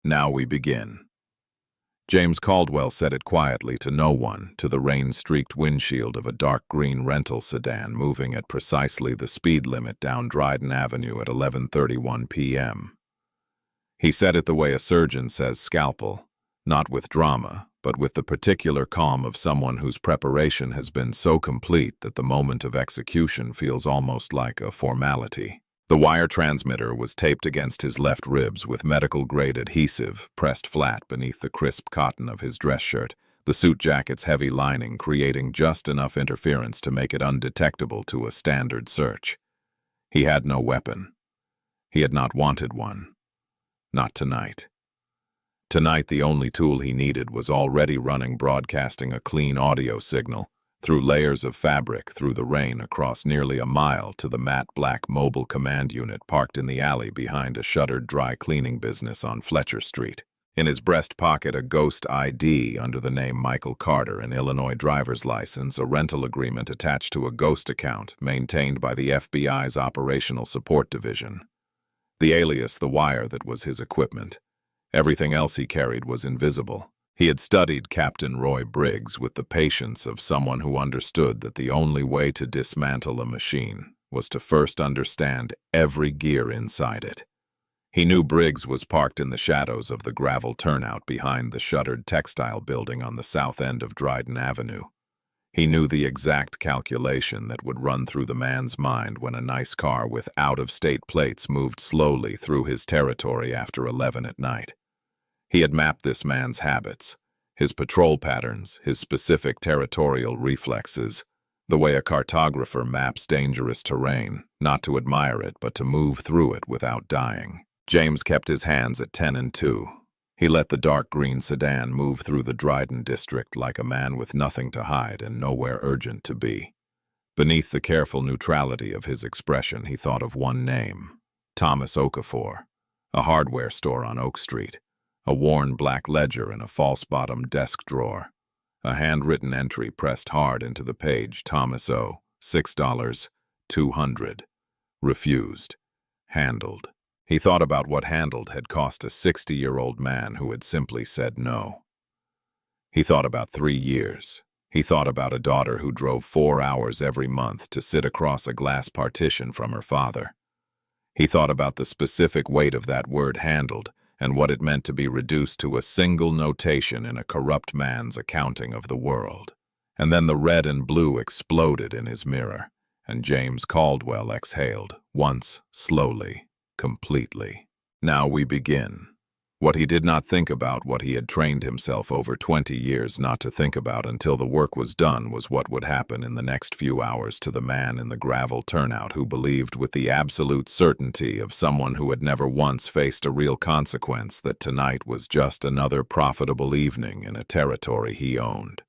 Now we begin. James Caldwell said it quietly to no one, to the rain-streaked windshield of a dark green rental sedan moving at precisely the speed limit down Dryden Avenue at 11:31 p.m. He said it the way a surgeon says scalpel, not with drama, but with the particular calm of someone whose preparation has been so complete that the moment of execution feels almost like a formality. The wire transmitter was taped against his left ribs with medical-grade adhesive pressed flat beneath the crisp cotton of his dress shirt, the suit jacket's heavy lining creating just enough interference to make it undetectable to a standard search. He had no weapon. He had not wanted one. Not tonight. Tonight, the only tool he needed was already running, broadcasting a clean audio signal through layers of fabric through the rain across nearly a mile to the matte black mobile command unit parked in the alley behind a shuttered dry cleaning business on Fletcher Street. In his breast pocket, a ghost ID under the name Michael Carter, an Illinois driver's license, a rental agreement attached to a ghost account maintained by the FBI's Operational Support Division. The alias, the wire that was his equipment. Everything else he carried was invisible. He had studied Captain Roy Briggs with the patience of someone who understood that the only way to dismantle a machine was to first understand every gear inside it. He knew Briggs was parked in the shadows of the gravel turnout behind the shuttered textile building on the south end of Dryden Avenue. He knew the exact calculation that would run through the man's mind when a nice car with out-of-state plates moved slowly through his territory after 11 at night. He had mapped this man's habits, his patrol patterns, his specific territorial reflexes, the way a cartographer maps dangerous terrain, not to admire it, but to move through it without dying. James kept his hands at 10 and 2. He let the dark green sedan move through the Dryden district like a man with nothing to hide and nowhere urgent to be. Beneath the careful neutrality of his expression, he thought of one name: Thomas Okafor, a hardware store on Oak Street. A worn black ledger in a false-bottomed desk drawer. A handwritten entry pressed hard into the page: Thomas O., $6, 200. Refused. Handled. He thought about what handled had cost a 60-year-old man who had simply said no. He thought about 3 years. He thought about a daughter who drove 4 hours every month to sit across a glass partition from her father. He thought about the specific weight of that word handled, and what it meant to be reduced to a single notation in a corrupt man's accounting of the world. And then the red and blue exploded in his mirror, and James Caldwell exhaled, once, slowly, completely. Now we begin. What he did not think about, what he had trained himself over 20 years not to think about until the work was done, was what would happen in the next few hours to the man in the gravel turnout who believed with the absolute certainty of someone who had never once faced a real consequence that tonight was just another profitable evening in a territory he owned.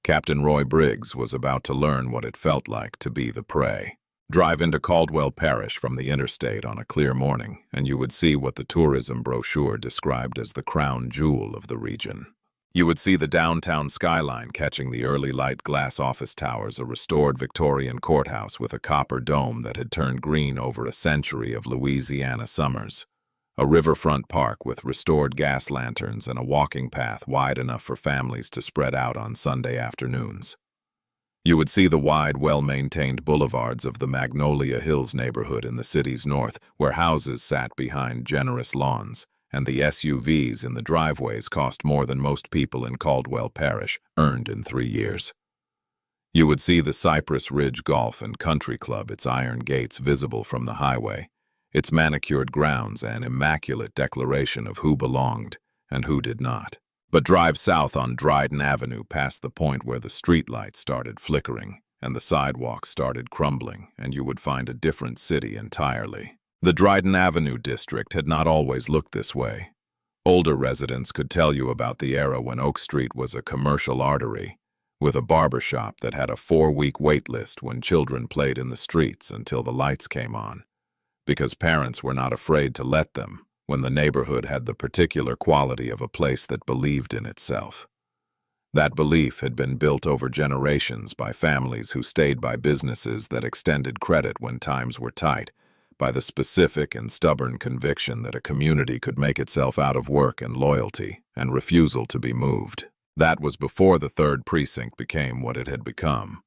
Captain Roy Briggs was about to learn what it felt like to be the prey. Drive into Caldwell Parish from the interstate on a clear morning, and you would see what the tourism brochure described as the crown jewel of the region. You would see the downtown skyline catching the early light glass office towers, a restored Victorian courthouse with a copper dome that had turned green over a century of Louisiana summers, a riverfront park with restored gas lanterns and a walking path wide enough for families to spread out on Sunday afternoons. You would see the wide, well-maintained boulevards of the Magnolia Hills neighborhood in the city's north, where houses sat behind generous lawns, and the SUVs in the driveways cost more than most people in Caldwell Parish earned in 3 years. You would see the Cypress Ridge Golf and Country Club, its iron gates visible from the highway, its manicured grounds an immaculate declaration of who belonged and who did not. But drive south on Dryden Avenue past the point where the streetlights started flickering and the sidewalks started crumbling, and you would find a different city entirely. The Dryden Avenue district had not always looked this way. Older residents could tell you about the era when Oak Street was a commercial artery, with a barber shop that had a 4-week wait list when children played in the streets until the lights came on, because parents were not afraid to let them, when the neighborhood had the particular quality of a place that believed in itself. That belief had been built over generations by families who stayed by businesses that extended credit when times were tight, by the specific and stubborn conviction that a community could make itself out of work and loyalty and refusal to be moved. That was before the 3rd Precinct became what it had become.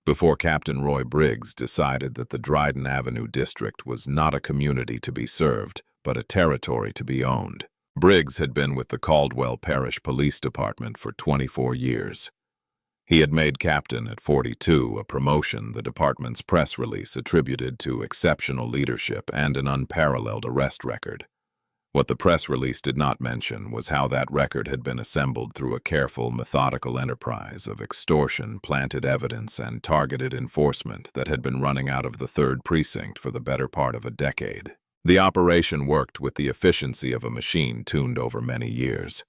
Before Captain Roy Briggs decided that the Dryden Avenue district was not a community to be served, but a territory to be owned. Briggs had been with the Caldwell Parish Police Department for 24 years. He had made captain at 42, a promotion the department's press release attributed to exceptional leadership and an unparalleled arrest record. What the press release did not mention was how that record had been assembled through a careful, methodical enterprise of extortion, planted evidence, and targeted enforcement that had been running out of the 3rd Precinct for the better part of a decade. The operation worked with the efficiency of a machine tuned over many years.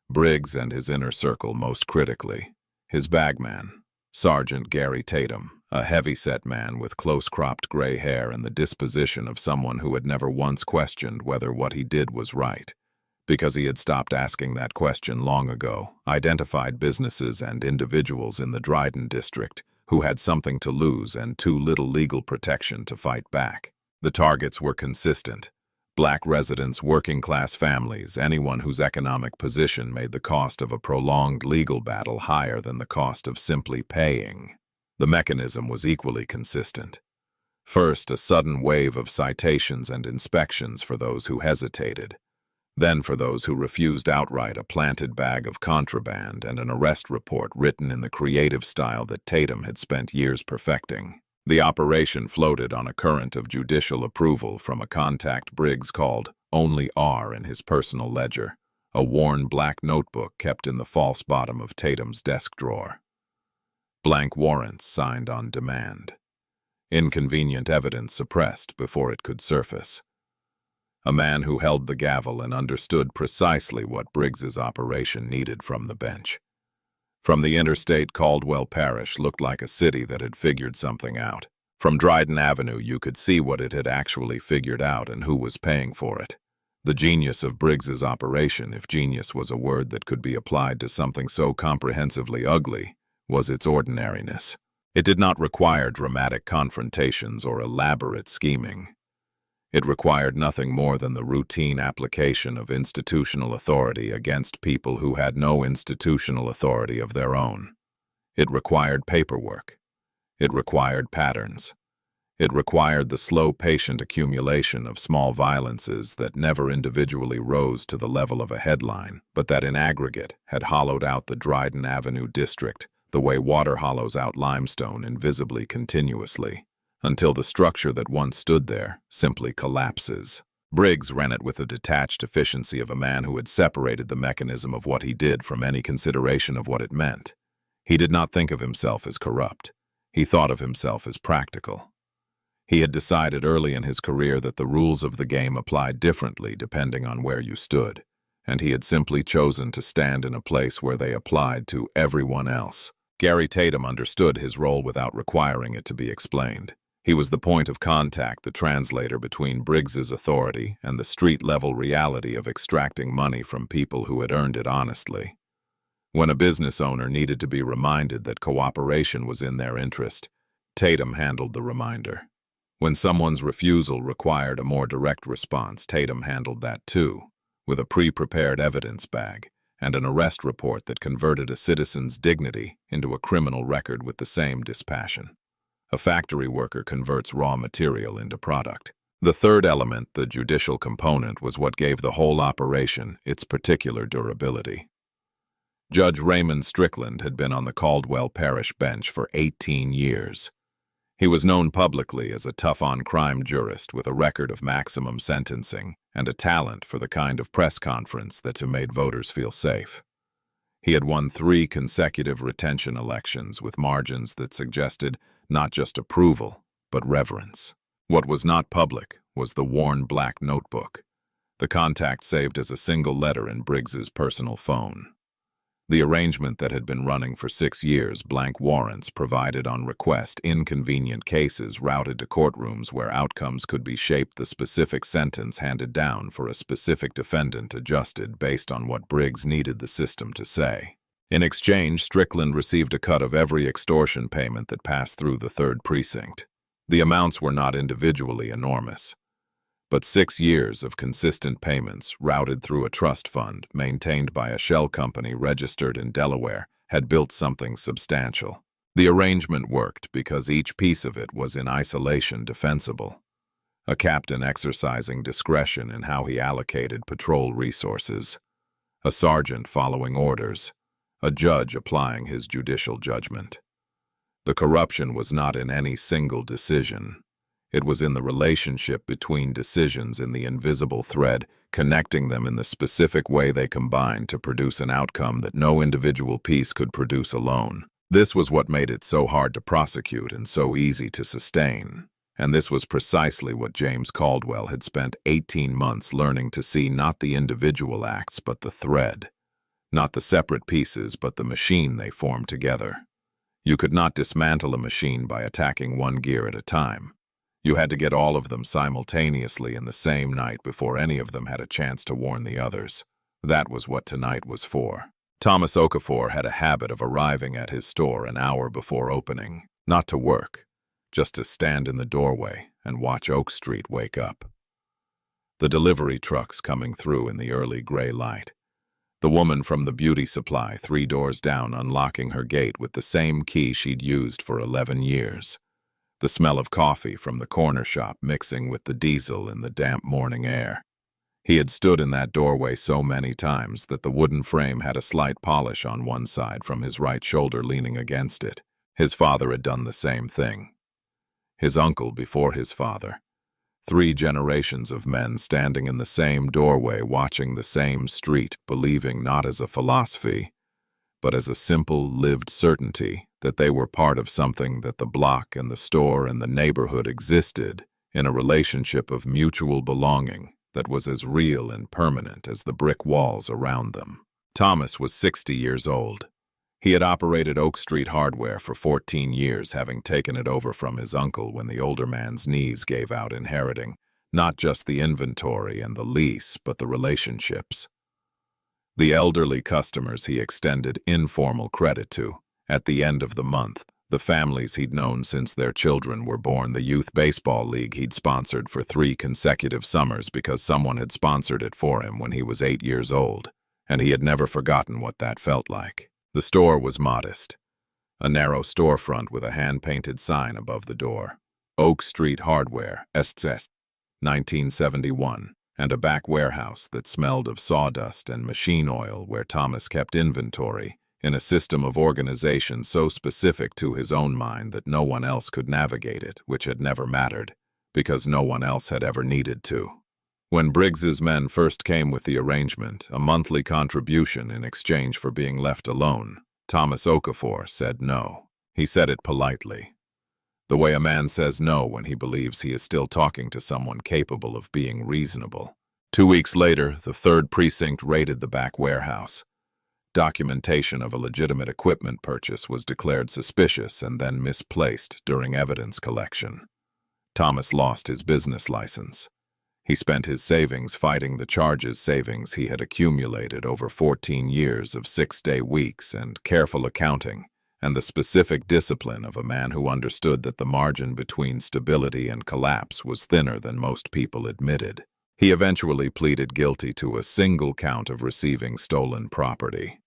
Briggs and his inner circle most critically. His bagman, Sergeant Gary Tatum, a heavy-set man with close-cropped gray hair and the disposition of someone who had never once questioned whether what he did was right, because he had stopped asking that question long ago, identified businesses and individuals in the Dryden district who had something to lose and too little legal protection to fight back. The targets were consistent. Black residents, working-class families, anyone whose economic position made the cost of a prolonged legal battle higher than the cost of simply paying. The mechanism was equally consistent. First, a sudden wave of citations and inspections for those who hesitated. Then, for those who refused outright, a planted bag of contraband and an arrest report written in the creative style that Tatum had spent years perfecting. The operation floated on a current of judicial approval from a contact Briggs called Only R in his personal ledger, a worn black notebook kept in the false bottom of Tatum's desk drawer. Blank warrants signed on demand. Inconvenient evidence suppressed before it could surface. A man who held the gavel and understood precisely what Briggs's operation needed from the bench. From the interstate, Caldwell Parish looked like a city that had figured something out. From Dryden Avenue, you could see what it had actually figured out and who was paying for it. The genius of Briggs's operation, if genius was a word that could be applied to something so comprehensively ugly, was its ordinariness. It did not require dramatic confrontations or elaborate scheming. It required nothing more than the routine application of institutional authority against people who had no institutional authority of their own. It required paperwork. It required patterns. It required the slow, patient accumulation of small violences that never individually rose to the level of a headline, but that in aggregate had hollowed out the Dryden Avenue district the way water hollows out limestone invisibly continuously, until the structure that once stood there simply collapses. Briggs ran it with the detached efficiency of a man who had separated the mechanism of what he did from any consideration of what it meant. He did not think of himself as corrupt. He thought of himself as practical. He had decided early in his career that the rules of the game applied differently depending on where you stood, and he had simply chosen to stand in a place where they applied to everyone else. Gary Tatum understood his role without requiring it to be explained. He was the point of contact, the translator between Briggs's authority and the street-level reality of extracting money from people who had earned it honestly. When a business owner needed to be reminded that cooperation was in their interest, Tatum handled the reminder. When someone's refusal required a more direct response, Tatum handled that too, with a pre-prepared evidence bag and an arrest report that converted a citizen's dignity into a criminal record with the same dispassion. A factory worker converts raw material into product. The third element, the judicial component, was what gave the whole operation its particular durability. Judge Raymond Strickland had been on the Caldwell Parish bench for 18 years. He was known publicly as a tough-on-crime jurist with a record of maximum sentencing and a talent for the kind of press conference that made voters feel safe. He had won 3 consecutive retention elections with margins that suggested not just approval, but reverence. What was not public was the worn black notebook, the contact saved as a single letter in Briggs's personal phone. The arrangement that had been running for 6 years, blank warrants provided on request, inconvenient cases routed to courtrooms where outcomes could be shaped, the specific sentence handed down for a specific defendant adjusted based on what Briggs needed the system to say. In exchange, Strickland received a cut of every extortion payment that passed through the 3rd Precinct. The amounts were not individually enormous, but 6 years of consistent payments routed through a trust fund maintained by a shell company registered in Delaware had built something substantial. The arrangement worked because each piece of it was in isolation defensible. A captain exercising discretion in how he allocated patrol resources, a sergeant following orders, a judge applying his judicial judgment. The corruption was not in any single decision. It was in the relationship between decisions in the invisible thread, connecting them in the specific way they combined to produce an outcome that no individual piece could produce alone. This was what made it so hard to prosecute and so easy to sustain. And this was precisely what James Caldwell had spent 18 months learning to see: not the individual acts, but the thread. Not the separate pieces, but the machine they formed together. You could not dismantle a machine by attacking one gear at a time. You had to get all of them simultaneously in the same night before any of them had a chance to warn the others. That was what tonight was for. Thomas Okafor had a habit of arriving at his store an hour before opening, not to work, just to stand in the doorway and watch Oak Street wake up. The delivery trucks coming through in the early gray light. The woman from the beauty supply 3 doors down unlocking her gate with the same key she'd used for 11 years. The smell of coffee from the corner shop mixing with the diesel in the damp morning air. He had stood in that doorway so many times that the wooden frame had a slight polish on one side from his right shoulder leaning against it. His father had done the same thing. His uncle before his father. 3 generations of men standing in the same doorway watching the same street, believing not as a philosophy, but as a simple lived certainty that they were part of something, that the block and the store and the neighborhood existed in a relationship of mutual belonging that was as real and permanent as the brick walls around them. Thomas was 60 years old. He had operated Oak Street Hardware for 14 years, having taken it over from his uncle when the older man's knees gave out, inheriting not just the inventory and the lease, but the relationships. The elderly customers he extended informal credit to. At the end of the month, the families he'd known since their children were born, the youth baseball league he'd sponsored for 3 consecutive summers because someone had sponsored it for him when he was 8 years old, and he had never forgotten what that felt like. The store was modest. A narrow storefront with a hand-painted sign above the door. Oak Street Hardware, SS, 1971, and a back warehouse that smelled of sawdust and machine oil where Thomas kept inventory, in a system of organization so specific to his own mind that no one else could navigate it, which had never mattered, because no one else had ever needed to. When Briggs's men first came with the arrangement, a monthly contribution in exchange for being left alone, Thomas Okafor said no. He said it politely. The way a man says no when he believes he is still talking to someone capable of being reasonable. 2 weeks later, the 3rd Precinct raided the back warehouse. Documentation of a legitimate equipment purchase was declared suspicious and then misplaced during evidence collection. Thomas lost his business license. He spent his savings fighting the charges, savings he had accumulated over 14 years of 6-day weeks and careful accounting, and the specific discipline of a man who understood that the margin between stability and collapse was thinner than most people admitted. He eventually pleaded guilty to a single count of receiving stolen property.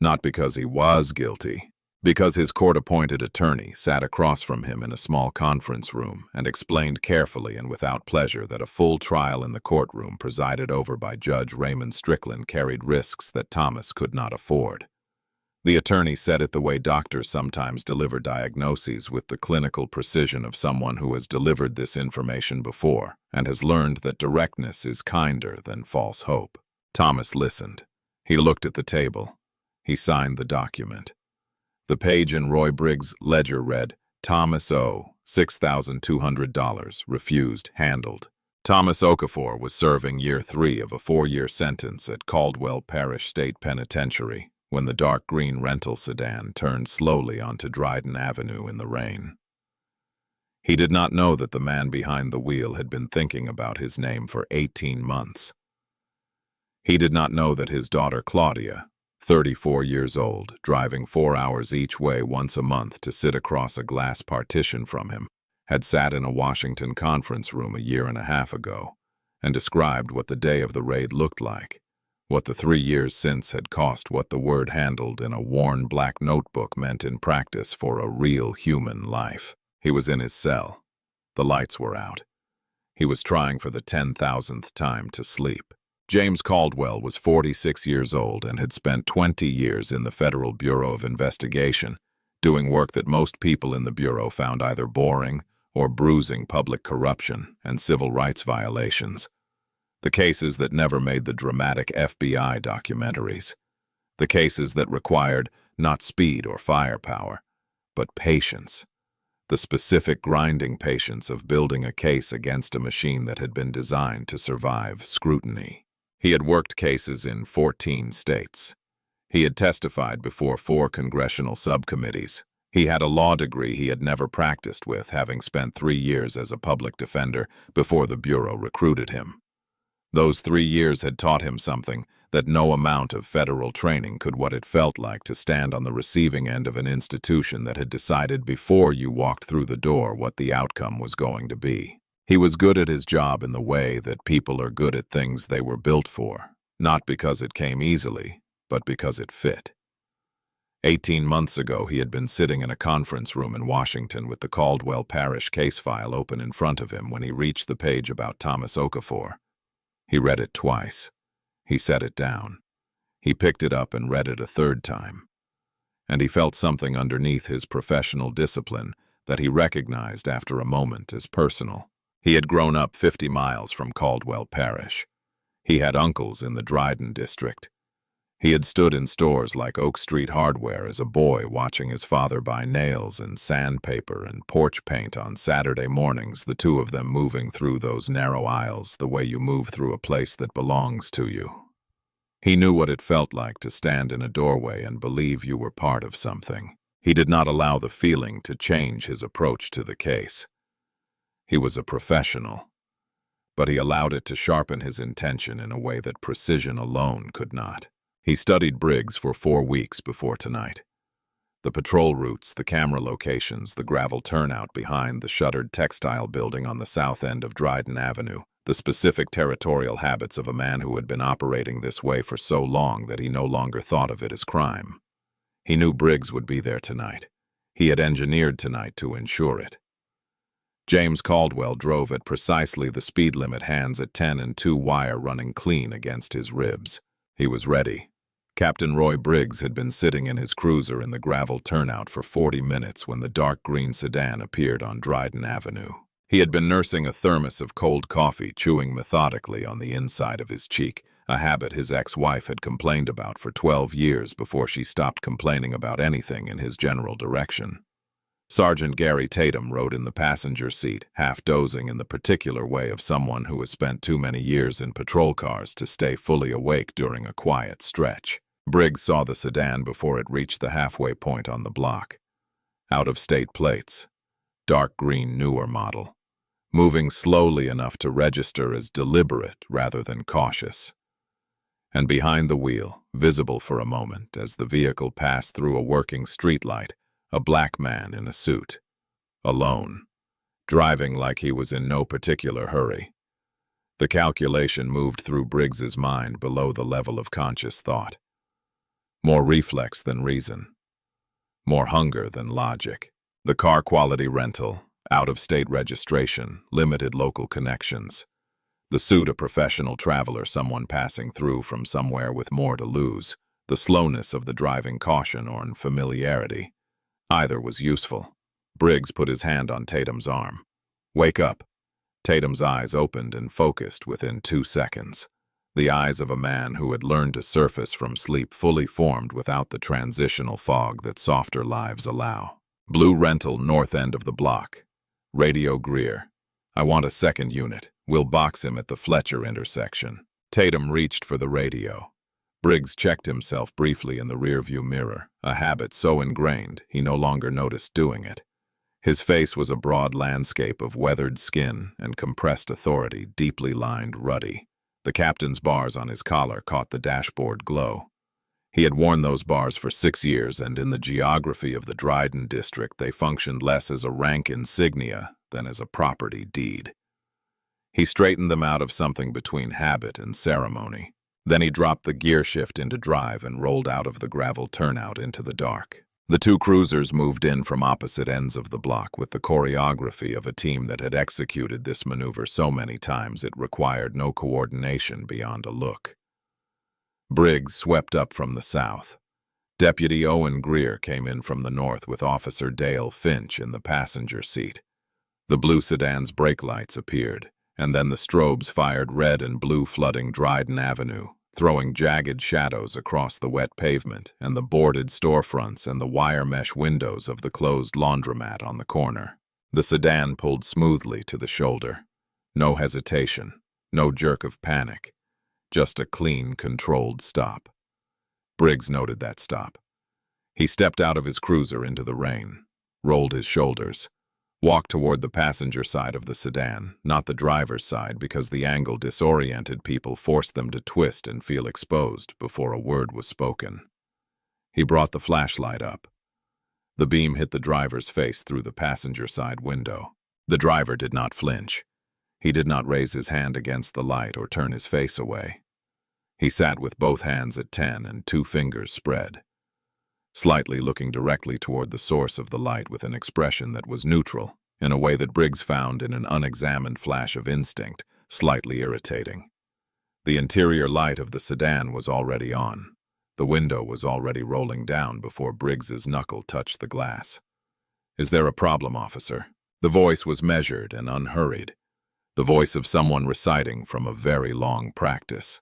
Not because he was guilty, because his court-appointed attorney sat across from him in a small conference room and explained carefully and without pleasure that a full trial in the courtroom presided over by Judge Raymond Strickland carried risks that Thomas could not afford. The attorney said it the way doctors sometimes deliver diagnoses, with the clinical precision of someone who has delivered this information before and has learned that directness is kinder than false hope. Thomas listened. He looked at the table. He signed the document. The page in Roy Briggs' ledger read, Thomas O., $6,200, refused, handled. Thomas Okafor was serving year 3 of a 4-year sentence at Caldwell Parish State Penitentiary when the dark green rental sedan turned slowly onto Dryden Avenue in the rain. He did not know that the man behind the wheel had been thinking about his name for 18 months. He did not know that his daughter Claudia, 34 years old, driving 4 hours each way once a month to sit across a glass partition from him, had sat in a Washington conference room a year and a half ago and described what the day of the raid looked like, what the 3 years since had cost, what the word handled in a worn black notebook meant in practice for a real human life. He was in his cell. The lights were out. He was trying for the 10,000th time to sleep. James Caldwell was 46 years old and had spent 20 years in the Federal Bureau of Investigation, doing work that most people in the Bureau found either boring or bruising public corruption and civil rights violations. The cases that never made the dramatic FBI documentaries. The cases that required not speed or firepower, but patience. The specific grinding patience of building a case against a machine that had been designed to survive scrutiny. He had worked cases in 14 states. He had testified before 4 congressional subcommittees. He had a law degree he had never practiced with, having spent 3 years as a public defender before the Bureau recruited him. Those 3 years had taught him something that no amount of federal training could, what it felt like to stand on the receiving end of an institution that had decided before you walked through the door what the outcome was going to be. He was good at his job in the way that people are good at things they were built for, not because it came easily, but because it fit. 18 months ago, he had been sitting in a conference room in Washington with the Caldwell Parish case file open in front of him when he reached the page about Thomas Okafor. He read it twice. He set it down. He picked it up and read it a third time. And he felt something underneath his professional discipline that he recognized after a moment as personal. He had grown up 50 miles from Caldwell Parish. He had uncles in the Dryden district. He had stood in stores like Oak Street Hardware as a boy, watching his father buy nails and sandpaper and porch paint on Saturday mornings, the two of them moving through those narrow aisles the way you move through a place that belongs to you. He knew what it felt like to stand in a doorway and believe you were part of something. He did not allow the feeling to change his approach to the case. He was a professional, but he allowed it to sharpen his intention in a way that precision alone could not. He studied Briggs for 4 weeks before tonight. The patrol routes, the camera locations, the gravel turnout behind the shuttered textile building on the south end of Dryden Avenue, the specific territorial habits of a man who had been operating this way for so long that he no longer thought of it as crime. He knew Briggs would be there tonight. He had engineered tonight to ensure it. James Caldwell drove at precisely the speed limit, hands at 10 and 2 wire running clean against his ribs. He was ready. Captain Roy Briggs had been sitting in his cruiser in the gravel turnout for 40 minutes when the dark green sedan appeared on Dryden Avenue. He had been nursing a thermos of cold coffee, chewing methodically on the inside of his cheek, a habit his ex-wife had complained about for 12 years before she stopped complaining about anything in his general direction. Sergeant Gary Tatum rode in the passenger seat, half dozing in the particular way of someone who has spent too many years in patrol cars to stay fully awake during a quiet stretch. Briggs saw the sedan before it reached the halfway point on the block. Out-of-state plates. Dark green, newer model. Moving slowly enough to register as deliberate rather than cautious. And behind the wheel, visible for a moment as the vehicle passed through a working streetlight, a black man in a suit. Alone. Driving like he was in no particular hurry. The calculation moved through Briggs's mind below the level of conscious thought. More reflex than reason. More hunger than logic. The car quality rental, out-of-state registration, limited local connections. The suit a professional traveler, someone passing through from somewhere with more to lose. The slowness of the driving caution or familiarity. Either was useful. Briggs put his hand on Tatum's arm. "Wake up." Tatum's eyes opened and focused within 2 seconds. The eyes of a man who had learned to surface from sleep fully formed without the transitional fog that softer lives allow. Blue rental, north end of the block. Radio Greer. "I want a second unit. We'll box him at the Fletcher intersection." Tatum reached for the radio. Briggs checked himself briefly in the rearview mirror, a habit so ingrained he no longer noticed doing it. His face was a broad landscape of weathered skin and compressed authority, deeply lined, ruddy. The captain's bars on his collar caught the dashboard glow. He had worn those bars for 6 years, and in the geography of the Dryden district they functioned less as a rank insignia than as a property deed. He straightened them out of something between habit and ceremony. Then he dropped the gear shift into drive and rolled out of the gravel turnout into the dark. The two cruisers moved in from opposite ends of the block with the choreography of a team that had executed this maneuver so many times it required no coordination beyond a look. Briggs swept up from the south. Deputy Owen Greer came in from the north with Officer Dale Finch in the passenger seat. The blue sedan's brake lights appeared, and then the strobes fired red and blue, flooding Dryden Avenue, throwing jagged shadows across the wet pavement and the boarded storefronts and the wire mesh windows of the closed laundromat on the corner. The sedan pulled smoothly to the shoulder. No hesitation, no jerk of panic, just a clean, controlled stop. Briggs noted that stop. He stepped out of his cruiser into the rain, rolled his shoulders, walked toward the passenger side of the sedan, not the driver's side because the angle disoriented people forced them to twist and feel exposed before a word was spoken. He brought the flashlight up. The beam hit the driver's face through the passenger side window. The driver did not flinch. He did not raise his hand against the light or turn his face away. He sat with both hands at 10 and 2 fingers spread, slightly looking directly toward the source of the light with an expression that was neutral, in a way that Briggs found in an unexamined flash of instinct, slightly irritating. The interior light of the sedan was already on. The window was already rolling down before Briggs's knuckle touched the glass. "Is there a problem, officer?" The voice was measured and unhurried, the voice of someone reciting from a very long practice.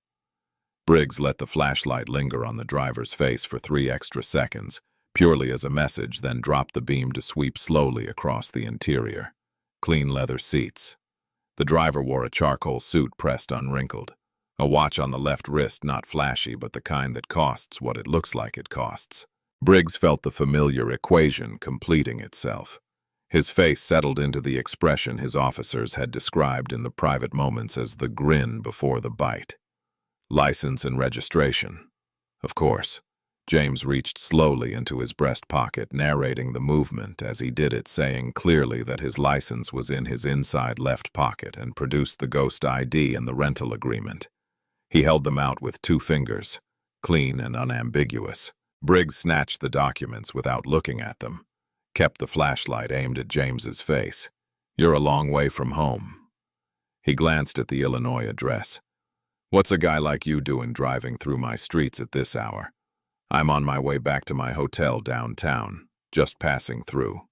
Briggs let the flashlight linger on the driver's face for 3 extra seconds, purely as a message, then dropped the beam to sweep slowly across the interior. Clean leather seats. The driver wore a charcoal suit pressed unwrinkled. A watch on the left wrist, not flashy, but the kind that costs what it looks like it costs. Briggs felt the familiar equation completing itself. His face settled into the expression his officers had described in the private moments as the grin before the bite. License and registration. Of course. James reached slowly into his breast pocket, narrating the movement as he did it, saying clearly that his license was in his inside left pocket, and produced the ghost ID and the rental agreement. He held them out with 2 fingers, clean and unambiguous. Briggs snatched the documents without looking at them, kept the flashlight aimed at James's face. "You're a long way from home." He glanced at the Illinois address. "What's a guy like you doing driving through my streets at this hour?" "I'm on my way back to my hotel downtown, just passing through."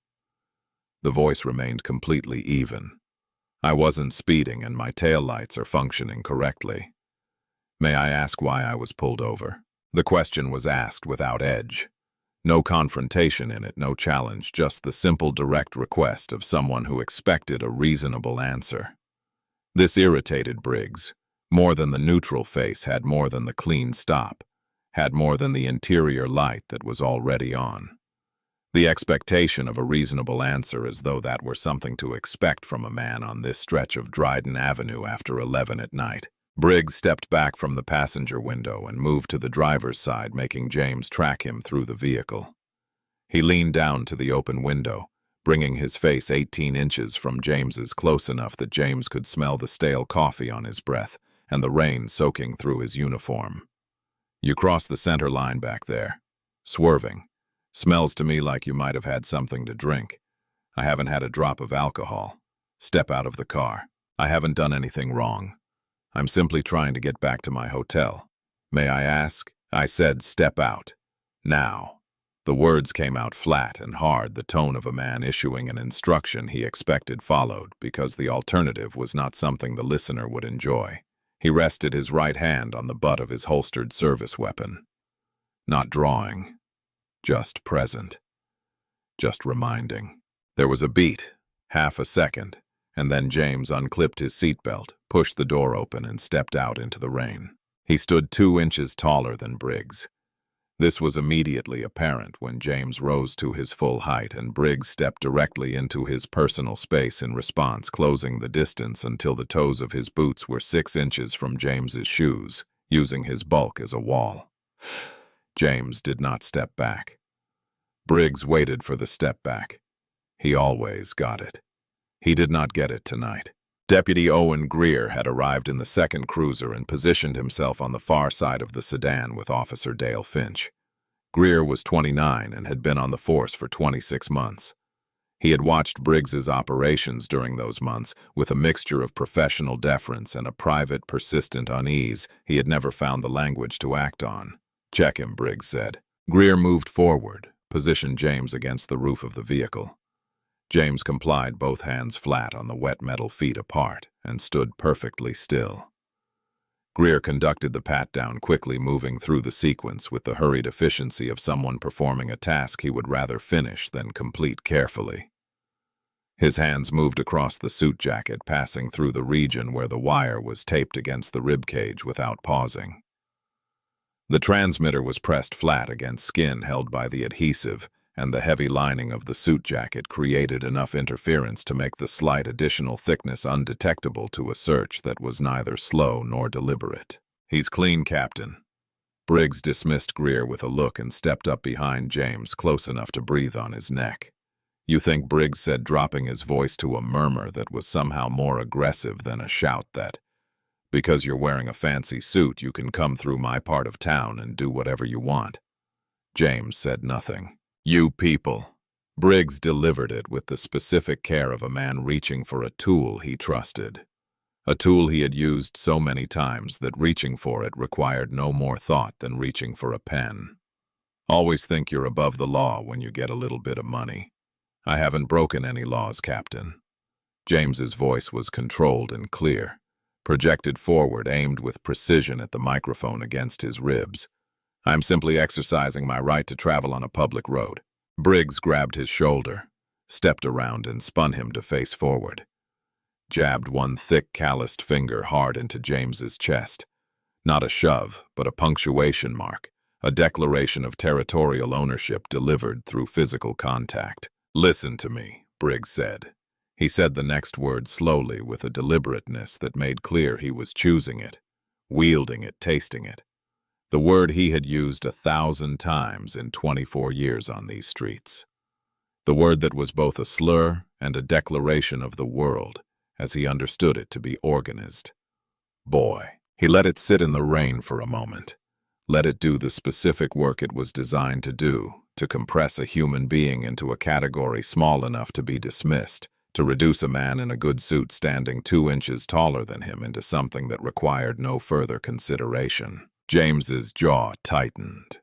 The voice remained completely even. "I wasn't speeding and my taillights are functioning correctly." "May I ask why I was pulled over?" The question was asked without edge. No confrontation in it, no challenge, just the simple direct request of someone who expected a reasonable answer. This irritated Briggs. More than the neutral face, had more than the clean stop, had more than the interior light that was already on. The expectation of a reasonable answer, as though that were something to expect from a man on this stretch of Dryden Avenue after 11 at night. Briggs stepped back from the passenger window and moved to the driver's side, making James track him through the vehicle. He leaned down to the open window, bringing his face 18 inches from James's, close enough that James could smell the stale coffee on his breath and the rain soaking through his uniform. "You crossed the center line back there. Swerving. Smells to me like you might have had something to drink. I haven't had a drop of alcohol. Step out of the car. I haven't done anything wrong. I'm simply trying to get back to my hotel. May I ask?" I said, "Step out. Now." The words came out flat and hard, the tone of a man issuing an instruction he expected followed, because the alternative was not something the listener would enjoy. He rested his right hand on the butt of his holstered service weapon. Not drawing. Just present. Just reminding. There was a beat, half a second, and then James unclipped his seatbelt, pushed the door open, and stepped out into the rain. He stood 2 inches taller than Briggs. This was immediately apparent when James rose to his full height and Briggs stepped directly into his personal space in response, closing the distance until the toes of his boots were 6 inches from James's shoes, using his bulk as a wall. James did not step back. Briggs waited for the step back. He always got it. He did not get it tonight. Deputy Owen Greer had arrived in the second cruiser and positioned himself on the far side of the sedan with Officer Dale Finch. Greer was 29 and had been on the force for 26 months. He had watched Briggs's operations during those months with a mixture of professional deference and a private, persistent unease he had never found the language to act on. "Check him," Briggs said. Greer moved forward, positioned James against the roof of the vehicle. James complied, both hands flat on the wet metal feet apart, and stood perfectly still. Greer conducted the pat-down quickly, moving through the sequence with the hurried efficiency of someone performing a task he would rather finish than complete carefully. His hands moved across the suit jacket, passing through the region where the wire was taped against the rib cage without pausing. The transmitter was pressed flat against skin held by the adhesive, and the heavy lining of the suit jacket created enough interference to make the slight additional thickness undetectable to a search that was neither slow nor deliberate. "He's clean, Captain." Briggs dismissed Greer with a look and stepped up behind James, close enough to breathe on his neck. "You think," Briggs said, dropping his voice to a murmur that was somehow more aggressive than a shout, "that because you're wearing a fancy suit you can come through my part of town and do whatever you want?" James said nothing. "You people." Briggs delivered it with the specific care of a man reaching for a tool he trusted. A tool he had used so many times that reaching for it required no more thought than reaching for a pen. "Always think you're above the law when you get a little bit of money. I haven't broken any laws, Captain." James's voice was controlled and clear, projected forward, aimed with precision at the microphone against his ribs. "I'm simply exercising my right to travel on a public road." Briggs grabbed his shoulder, stepped around and spun him to face forward. Jabbed one thick, calloused finger hard into James's chest. Not a shove, but a punctuation mark, a declaration of territorial ownership delivered through physical contact. "Listen to me," Briggs said. He said the next word slowly with a deliberateness that made clear he was choosing it, wielding it, tasting it. The word he had used 1,000 times in 24 years on these streets. The word that was both a slur and a declaration of the world, as he understood it to be organized. Boy. He let it sit in the rain for a moment. Let it do the specific work it was designed to do, to compress a human being into a category small enough to be dismissed, to reduce a man in a good suit standing 2 inches taller than him into something that required no further consideration. James's jaw tightened.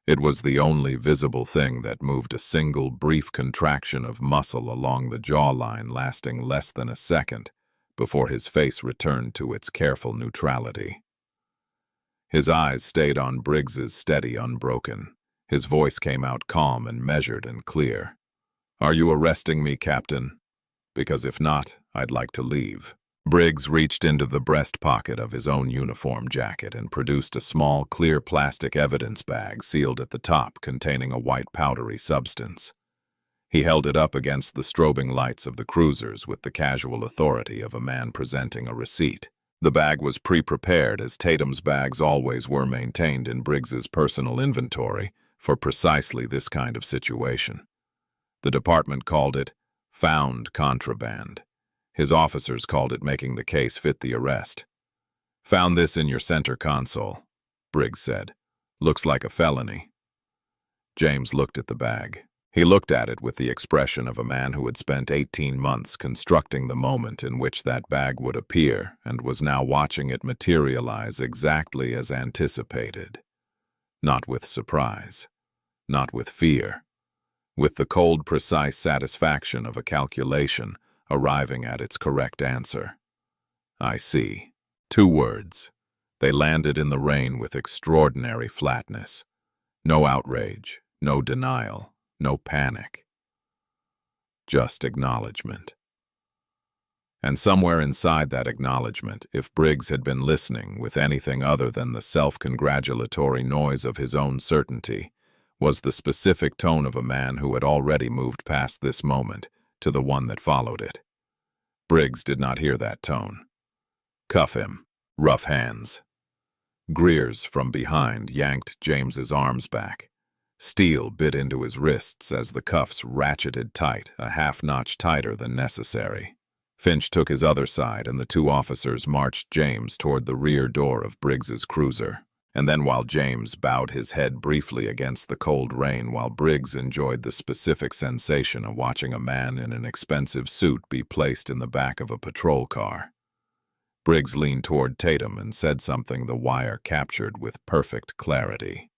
It was the only visible thing that moved a single brief contraction of muscle along the jawline, lasting less than a second before his face returned to its careful neutrality. His eyes stayed on Briggs's, steady, unbroken. His voice came out calm and measured and clear. "Are you arresting me, Captain? Because if not, I'd like to leave." Briggs reached into the breast pocket of his own uniform jacket and produced a small, clear plastic evidence bag sealed at the top, containing a white powdery substance. He held it up against the strobing lights of the cruisers with the casual authority of a man presenting a receipt. The bag was pre-prepared, as Tatum's bags always were maintained in Briggs's personal inventory, for precisely this kind of situation. The department called it found contraband. His officers called it making the case fit the arrest. "Found this in your center console," Briggs said. "Looks like a felony." James looked at the bag. He looked at it with the expression of a man who had spent 18 months constructing the moment in which that bag would appear and was now watching it materialize exactly as anticipated. Not with surprise, not with fear, with the cold, precise satisfaction of a calculation arriving at its correct answer. "I see." 2 words. They landed in the rain with extraordinary flatness. No outrage, no denial, no panic. Just acknowledgement. And somewhere inside that acknowledgement, if Briggs had been listening with anything other than the self-congratulatory noise of his own certainty, was the specific tone of a man who had already moved past this moment to the one that followed it. Briggs did not hear that tone. "Cuff him." Rough hands. Greer's from behind yanked James's arms back. Steel bit into his wrists as the cuffs ratcheted tight, a half-notch tighter than necessary. Finch took his other side, and the two officers marched James toward the rear door of Briggs's cruiser. And then, while James bowed his head briefly against the cold rain while Briggs enjoyed the specific sensation of watching a man in an expensive suit be placed in the back of a patrol car, Briggs leaned toward Tatum and said something the wire captured with perfect clarity.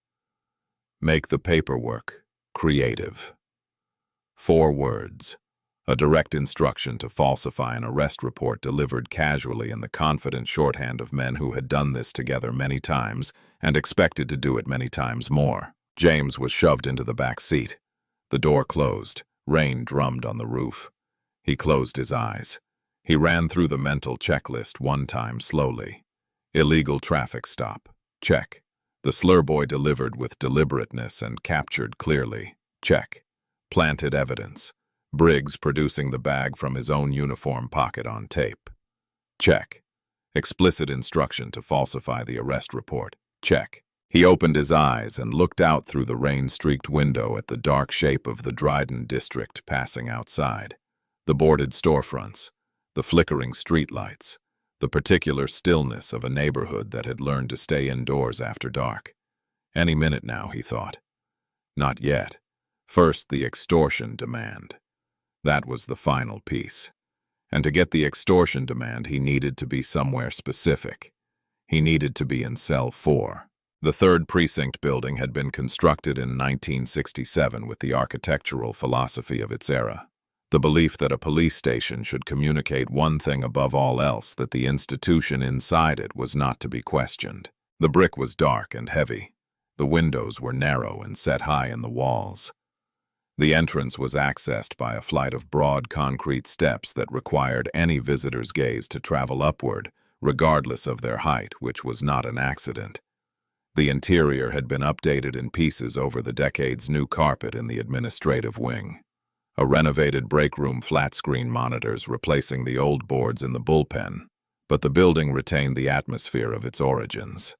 "Make the paperwork creative." 4 words. A direct instruction to falsify an arrest report delivered casually in the confident shorthand of men who had done this together many times and expected to do it many times more. James was shoved into the back seat. The door closed. Rain drummed on the roof. He closed his eyes. He ran through the mental checklist one time slowly. Illegal traffic stop. Check. The slur boy delivered with deliberateness and captured clearly. Check. Planted evidence. Briggs producing the bag from his own uniform pocket on tape. Check. Explicit instruction to falsify the arrest report. Check. He opened his eyes and looked out through the rain-streaked window at the dark shape of the Dryden district passing outside. The boarded storefronts, the flickering streetlights, the particular stillness of a neighborhood that had learned to stay indoors after dark. Any minute now, he thought. Not yet. First, the extortion demand. That was the final piece. And to get the extortion demand, he needed to be somewhere specific. He needed to be in Cell 4. The 3rd Precinct building had been constructed in 1967 with the architectural philosophy of its era. The belief that a police station should communicate one thing above all else, that the institution inside it was not to be questioned. The brick was dark and heavy. The windows were narrow and set high in the walls. The entrance was accessed by a flight of broad concrete steps that required any visitor's gaze to travel upward, regardless of their height, which was not an accident. The interior had been updated in pieces over the decade's new carpet in the administrative wing. A renovated break room flat-screen monitors replacing the old boards in the bullpen, but the building retained the atmosphere of its origins.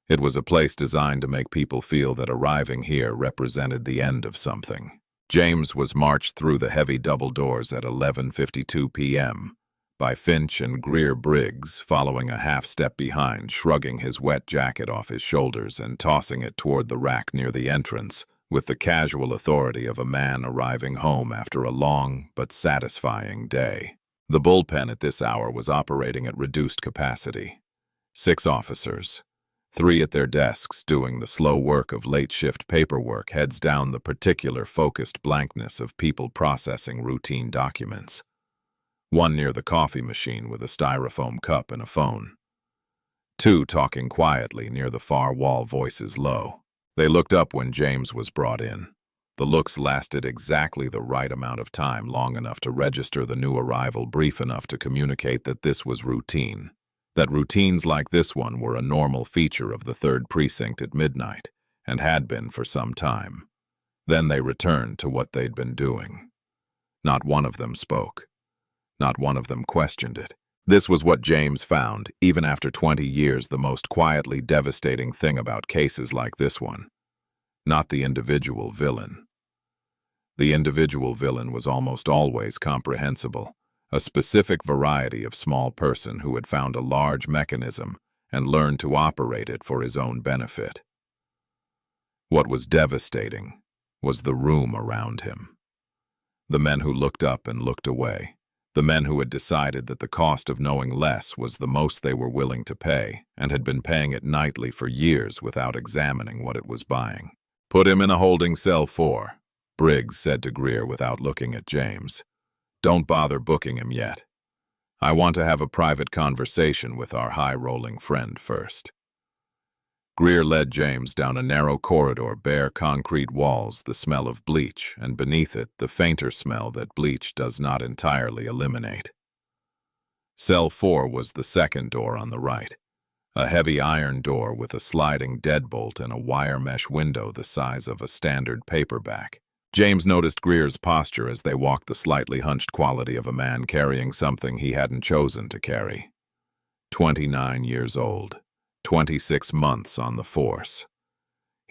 It was a place designed to make people feel that arriving here represented the end of something. James was marched through the heavy double doors at 11:52 p.m. by Finch and Greer Briggs, following a half-step behind, shrugging his wet jacket off his shoulders and tossing it toward the rack near the entrance, with the casual authority of a man arriving home after a long but satisfying day. The bullpen at this hour was operating at reduced capacity. 6 officers, 3 at their desks doing the slow work of late-shift paperwork, heads down the particular focused blankness of people processing routine documents. 1 near the coffee machine with a styrofoam cup and a phone. 2 talking quietly near the far wall, voices low. They looked up when James was brought in. The looks lasted exactly the right amount of time, long enough to register the new arrival, brief enough to communicate that this was routine. That routines like this one were a normal feature of the 3rd Precinct at midnight, and had been for some time. Then they returned to what they'd been doing. Not one of them spoke. Not one of them questioned it. This was what James found, even after 20 years, the most quietly devastating thing about cases like this one. Not the individual villain. The individual villain was almost always comprehensible. A specific variety of small person who had found a large mechanism and learned to operate it for his own benefit. What was devastating was the room around him. The men who looked up and looked away. The men who had decided that the cost of knowing less was the most they were willing to pay, and had been paying it nightly for years without examining what it was buying. "Put him in a holding cell 4, Briggs said to Greer without looking at James. "Don't bother booking him yet. I want to have a private conversation with our high-rolling friend first." Greer led James down a narrow corridor, bare concrete walls, the smell of bleach, and beneath it the fainter smell that bleach does not entirely eliminate. Cell 4 was the 2nd door on the right, a heavy iron door with a sliding deadbolt and a wire mesh window the size of a standard paperback. James noticed Greer's posture as they walked, the slightly hunched quality of a man carrying something he hadn't chosen to carry. 29 years old, 26 months on the force.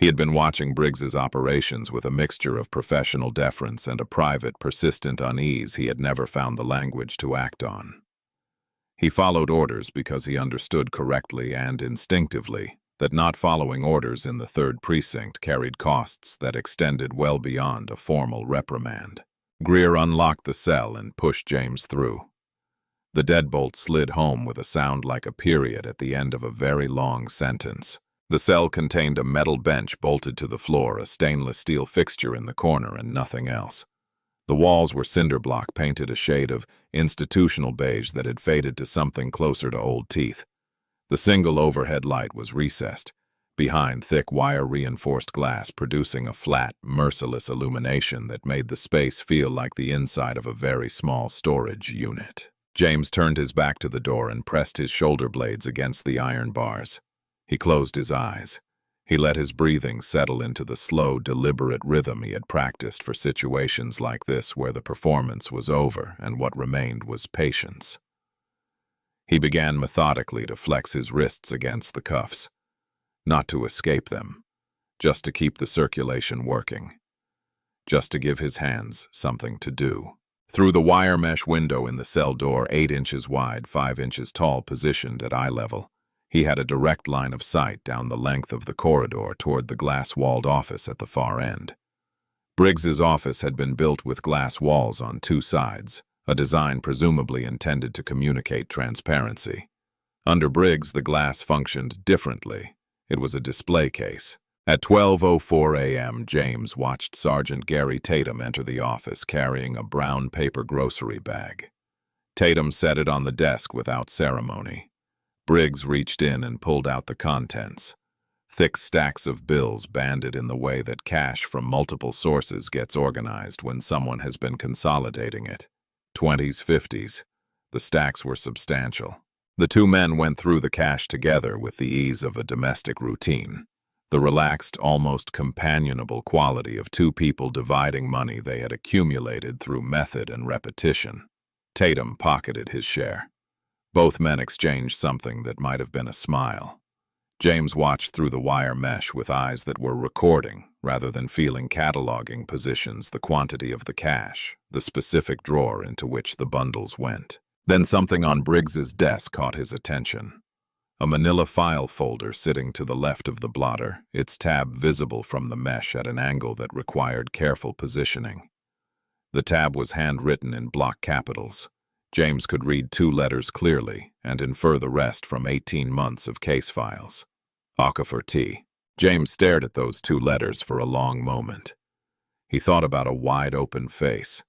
He had been watching Briggs's operations with a mixture of professional deference and a private, persistent unease he had never found the language to act on. He followed orders because he understood correctly and instinctively that not following orders in the 3rd Precinct carried costs that extended well beyond a formal reprimand. Greer unlocked the cell and pushed James through. The deadbolt slid home with a sound like a period at the end of a very long sentence. The cell contained a metal bench bolted to the floor, a stainless steel fixture in the corner, and nothing else. The walls were cinder block painted a shade of institutional beige that had faded to something closer to old teeth. The single overhead light was recessed, behind thick wire-reinforced glass, producing a flat, merciless illumination that made the space feel like the inside of a very small storage unit. James turned his back to the door and pressed his shoulder blades against the iron bars. He closed his eyes. He let his breathing settle into the slow, deliberate rhythm he had practiced for situations like this where the performance was over and what remained was patience. He began methodically to flex his wrists against the cuffs, not to escape them, just to keep the circulation working, just to give his hands something to do. Through the wire mesh window in the cell door, 8 inches wide, 5 inches tall, positioned at eye level, he had a direct line of sight down the length of the corridor toward the glass-walled office at the far end. Briggs's office had been built with glass walls on 2 sides, a design presumably intended to communicate transparency. Under Briggs, the glass functioned differently. It was a display case. At 12:04 a.m., James watched Sergeant Gary Tatum enter the office carrying a brown paper grocery bag. Tatum set it on the desk without ceremony. Briggs reached in and pulled out the contents. Thick stacks of bills banded in the way that cash from multiple sources gets organized when someone has been consolidating it. 20s, 50s. The stacks were substantial. The 2 men went through the cash together with the ease of a domestic routine, the relaxed, almost companionable quality of 2 people dividing money they had accumulated through method and repetition. Tatum pocketed his share. Both men exchanged something that might have been a smile. James watched through the wire mesh with eyes that were recording, rather than feeling cataloging positions, the quantity of the cash, the specific drawer into which the bundles went. Then something on Briggs's desk caught his attention. A manila file folder sitting to the left of the blotter, its tab visible from the mesh at an angle that required careful positioning. The tab was handwritten in block capitals. James could read 2 letters clearly and infer the rest from 18 months of case files. Okafor T. James stared at those 2 letters for a long moment. He thought about a wide-open face,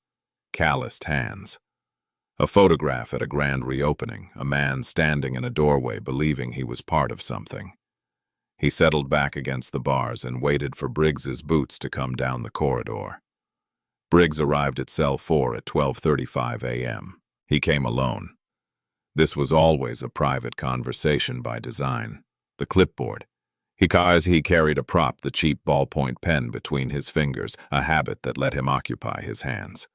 calloused hands, a photograph at a grand reopening, a man standing in a doorway believing he was part of something. He settled back against the bars and waited for Briggs's boots to come down the corridor. Briggs arrived at cell 4 at 12:35 a.m. He came alone. This was always a private conversation by design. The clipboard. He carried a prop, the cheap ballpoint pen, between his fingers, a habit that let him occupy his hands.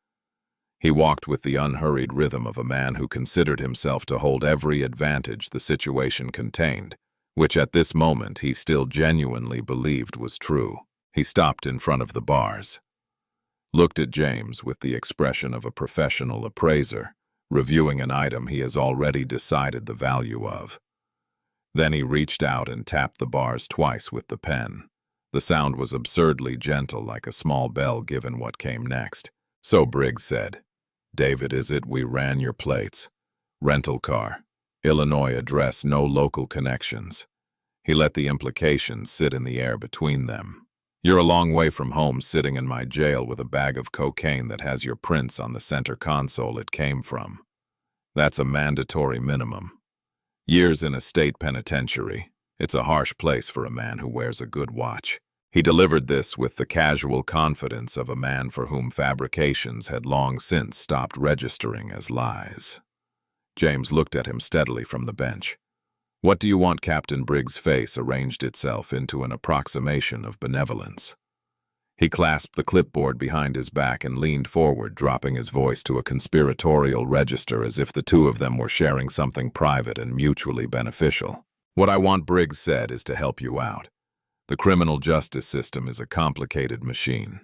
He walked with the unhurried rhythm of a man who considered himself to hold every advantage the situation contained, which at this moment he still genuinely believed was true. He stopped in front of the bars, looked at James with the expression of a professional appraiser, reviewing an item he has already decided the value of. Then he reached out and tapped the bars twice with the pen. The sound was absurdly gentle, like a small bell given what came next. So Briggs said, "David, is it? We ran your plates. Rental car. Illinois address, no local connections." He let the implications sit in the air between them. "You're a long way from home, sitting in my jail with a bag of cocaine that has your prints on the center console it came from. That's a mandatory minimum. Years in a state penitentiary. It's a harsh place for a man who wears a good watch." He delivered this with the casual confidence of a man for whom fabrications had long since stopped registering as lies. James looked at him steadily from the bench. "What do you want?" Captain Briggs' face arranged itself into an approximation of benevolence. He clasped the clipboard behind his back and leaned forward, dropping his voice to a conspiratorial register as if the 2 of them were sharing something private and mutually beneficial. "What I want," Briggs said, "is to help you out. The criminal justice system is a complicated machine.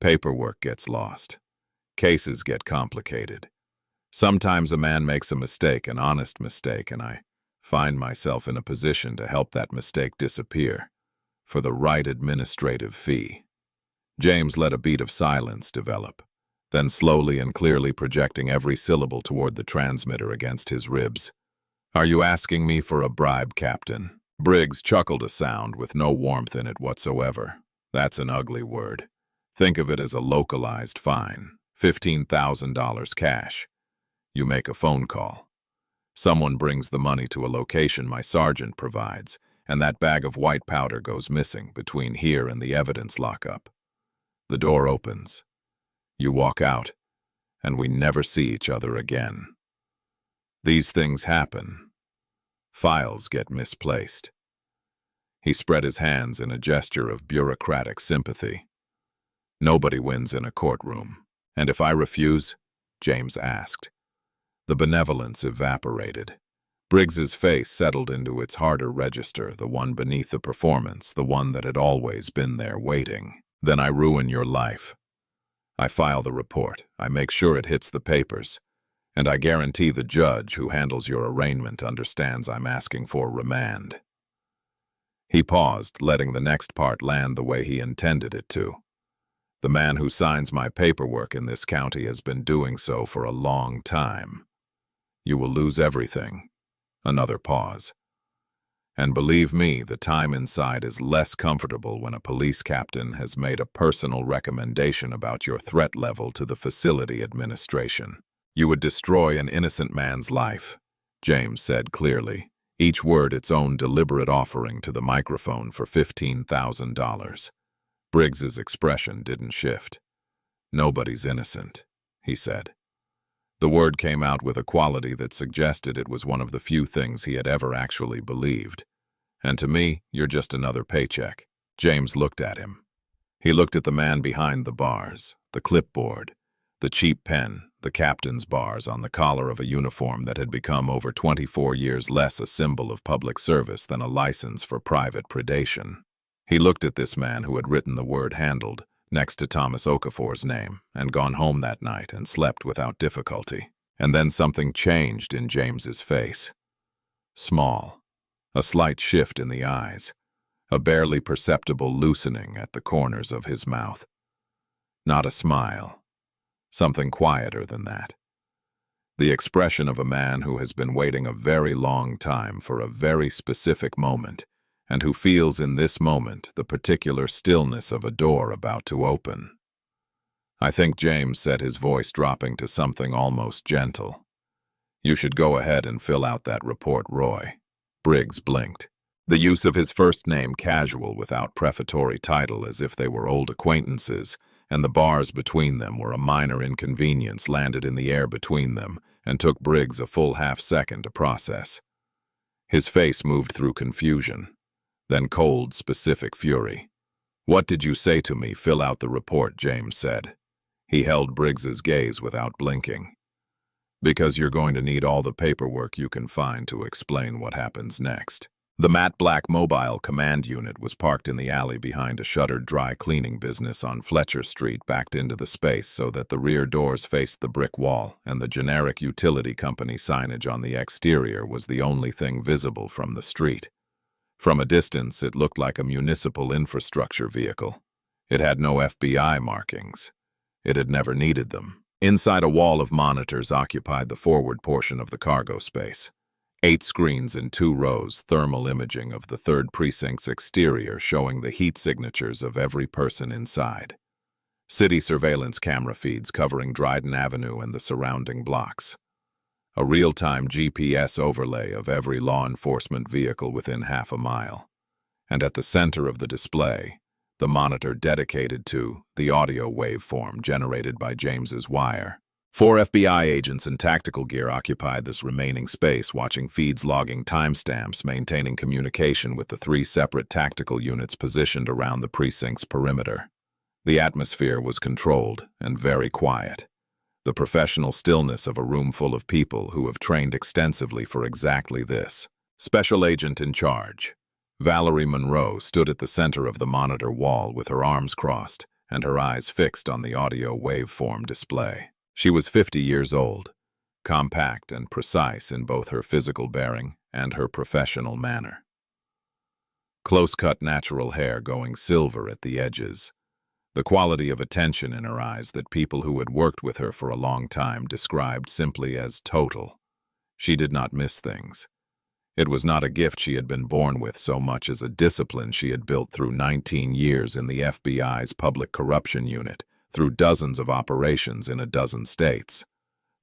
Paperwork gets lost. Cases get complicated. Sometimes a man makes a mistake, an honest mistake, and I find myself in a position to help that mistake disappear for the right administrative fee. James let a beat of silence develop, then slowly and clearly projecting every syllable toward the transmitter against his ribs. "Are you asking me for a bribe, Captain?" Briggs chuckled a sound with no warmth in it whatsoever. "That's an ugly word. Think of it as a localized fine, $15,000 cash. You make a phone call. Someone brings the money to a location my sergeant provides, and that bag of white powder goes missing between here and the evidence lockup. The door opens. You walk out, and we never see each other again. These things happen. Files get misplaced." He spread his hands in a gesture of bureaucratic sympathy. "Nobody wins in a courtroom. And if I refuse?" James asked. The benevolence evaporated. Briggs's face settled into its harder register, the one beneath the performance, the one that had always been there waiting. "Then I ruin your life. I file the report, I make sure it hits the papers, and I guarantee the judge who handles your arraignment understands I'm asking for remand." He paused, letting the next part land the way he intended it to. "The man who signs my paperwork in this county has been doing so for a long time. You will lose everything." Another pause. "And believe me, the time inside is less comfortable when a police captain has made a personal recommendation about your threat level to the facility administration. You would destroy an innocent man's life," James said clearly, each word its own deliberate offering to the microphone for $15,000. Briggs's expression didn't shift. "Nobody's innocent," he said. The word came out with a quality that suggested it was one of the few things he had ever actually believed. "And to me, you're just another paycheck." James looked at him. He looked at the man behind the bars, the clipboard, the cheap pen, the captain's bars on the collar of a uniform that had become over 24 years less a symbol of public service than a license for private predation. He looked at this man who had written the word "handled" next to Thomas Okafor's name, and gone home that night and slept without difficulty. And then something changed in James's face. Small. A slight shift in the eyes. A barely perceptible loosening at the corners of his mouth. Not a smile. Something quieter than that. The expression of a man who has been waiting a very long time for a very specific moment, and who feels in this moment the particular stillness of a door about to open. "I think," James said, his voice dropping to something almost gentle, "you should go ahead and fill out that report, Roy." Briggs blinked. The use of his first name casual without prefatory title, as if they were old acquaintances, and the bars between them were a minor inconvenience, landed in the air between them, and took Briggs a full half-second to process. His face moved through confusion, then cold, specific fury. "What did you say to me? Fill out the report," James said. He held Briggs's gaze without blinking. "Because you're going to need all the paperwork you can find to explain what happens next." The matte black mobile command unit was parked in the alley behind a shuttered dry cleaning business on Fletcher Street, backed into the space so that the rear doors faced the brick wall, and the generic utility company signage on the exterior was the only thing visible from the street. From a distance, it looked like a municipal infrastructure vehicle. It had no FBI markings. It had never needed them. Inside, a wall of monitors occupied the forward portion of the cargo space. 8 screens in 2 rows, thermal imaging of the 3rd Precinct's exterior showing the heat signatures of every person inside. City surveillance camera feeds covering Dryden Avenue and the surrounding blocks. A real-time GPS overlay of every law enforcement vehicle within half a mile. And at the center of the display, the monitor dedicated to the audio waveform generated by James's wire. 4 FBI agents in tactical gear occupied this remaining space, watching feeds, logging timestamps, maintaining communication with the 3 separate tactical units positioned around the precinct's perimeter. The atmosphere was controlled and very quiet. The professional stillness of a room full of people who have trained extensively for exactly this. Special agent in charge. Valerie Monroe stood at the center of the monitor wall with her arms crossed and her eyes fixed on the audio waveform display. She was 50 years old, compact and precise in both her physical bearing and her professional manner. Close-cut natural hair going silver at the edges, the quality of attention in her eyes that people who had worked with her for a long time described simply as total. She did not miss things. It was not a gift she had been born with so much as a discipline she had built through 19 years in the FBI's Public Corruption Unit, through dozens of operations in a dozen states,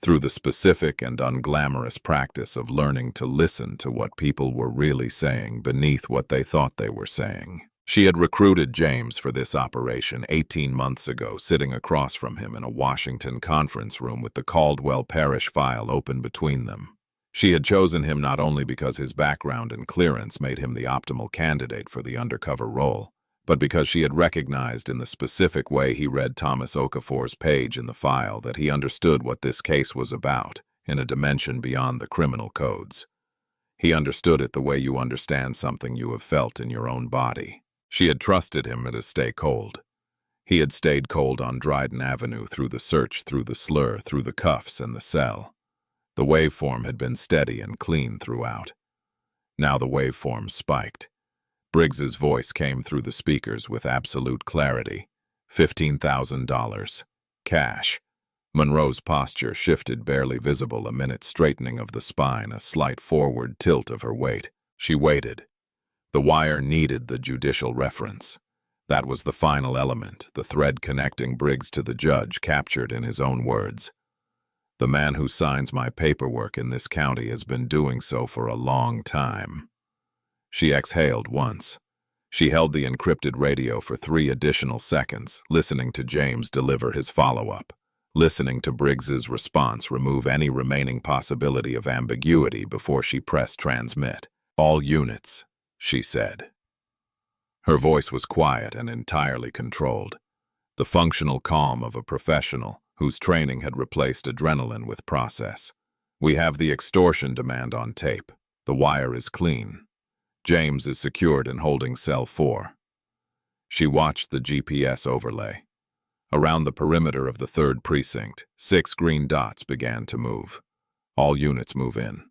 through the specific and unglamorous practice of learning to listen to what people were really saying beneath what they thought they were saying. She had recruited James for this operation 18 months ago, sitting across from him in a Washington conference room with the Caldwell Parish file open between them. She had chosen him not only because his background and clearance made him the optimal candidate for the undercover role, but because she had recognized in the specific way he read Thomas Okafor's page in the file that he understood what this case was about in a dimension beyond the criminal codes. He understood it the way you understand something you have felt in your own body. She had trusted him to stay cold. He had stayed cold on Dryden Avenue through the search, through the slur, through the cuffs and the cell. The waveform had been steady and clean throughout. Now the waveform spiked. Briggs's voice came through the speakers with absolute clarity. $15,000. Cash. Monroe's posture shifted, barely visible, a minute straightening of the spine, a slight forward tilt of her weight. She waited. The wire needed the judicial reference. That was the final element, the thread connecting Briggs to the judge, captured in his own words. The man who signs my paperwork in this county has been doing so for a long time. She exhaled once. She held the encrypted radio for 3 additional seconds, listening to James deliver his follow-up, listening to Briggs's response remove any remaining possibility of ambiguity before she pressed transmit. "All units," she said. Her voice was quiet and entirely controlled, the functional calm of a professional whose training had replaced adrenaline with process. "We have the extortion demand on tape. The wire is clean. James is secured and holding cell 4. She watched the GPS overlay. Around the perimeter of the 3rd precinct, 6 green dots began to move. "All units move in.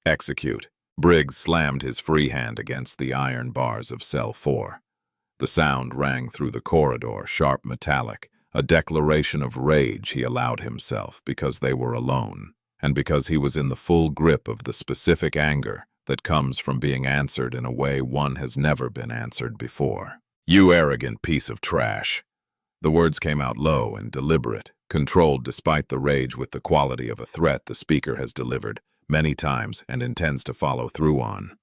Execute." Briggs slammed his free hand against the iron bars of cell 4. The sound rang through the corridor, sharp, metallic, a declaration of rage he allowed himself because they were alone, and because he was in the full grip of the specific anger that comes from being answered in a way one has never been answered before. "You arrogant piece of trash." The words came out low and deliberate, controlled despite the rage with the quality of a threat the speaker has delivered many times and intends to follow through on.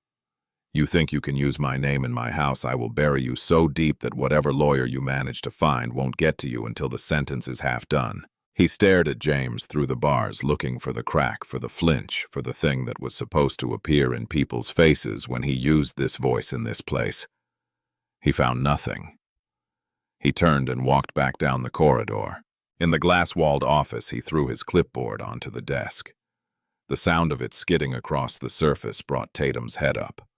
"You think you can use my name in my house? I will bury you so deep that whatever lawyer you manage to find won't get to you until the sentence is half done." He stared at James through the bars, looking for the crack, for the flinch, for the thing that was supposed to appear in people's faces when he used this voice in this place. He found nothing. He turned and walked back down the corridor. In the glass-walled office, he threw his clipboard onto the desk. The sound of it skidding across the surface brought Tatum's head up.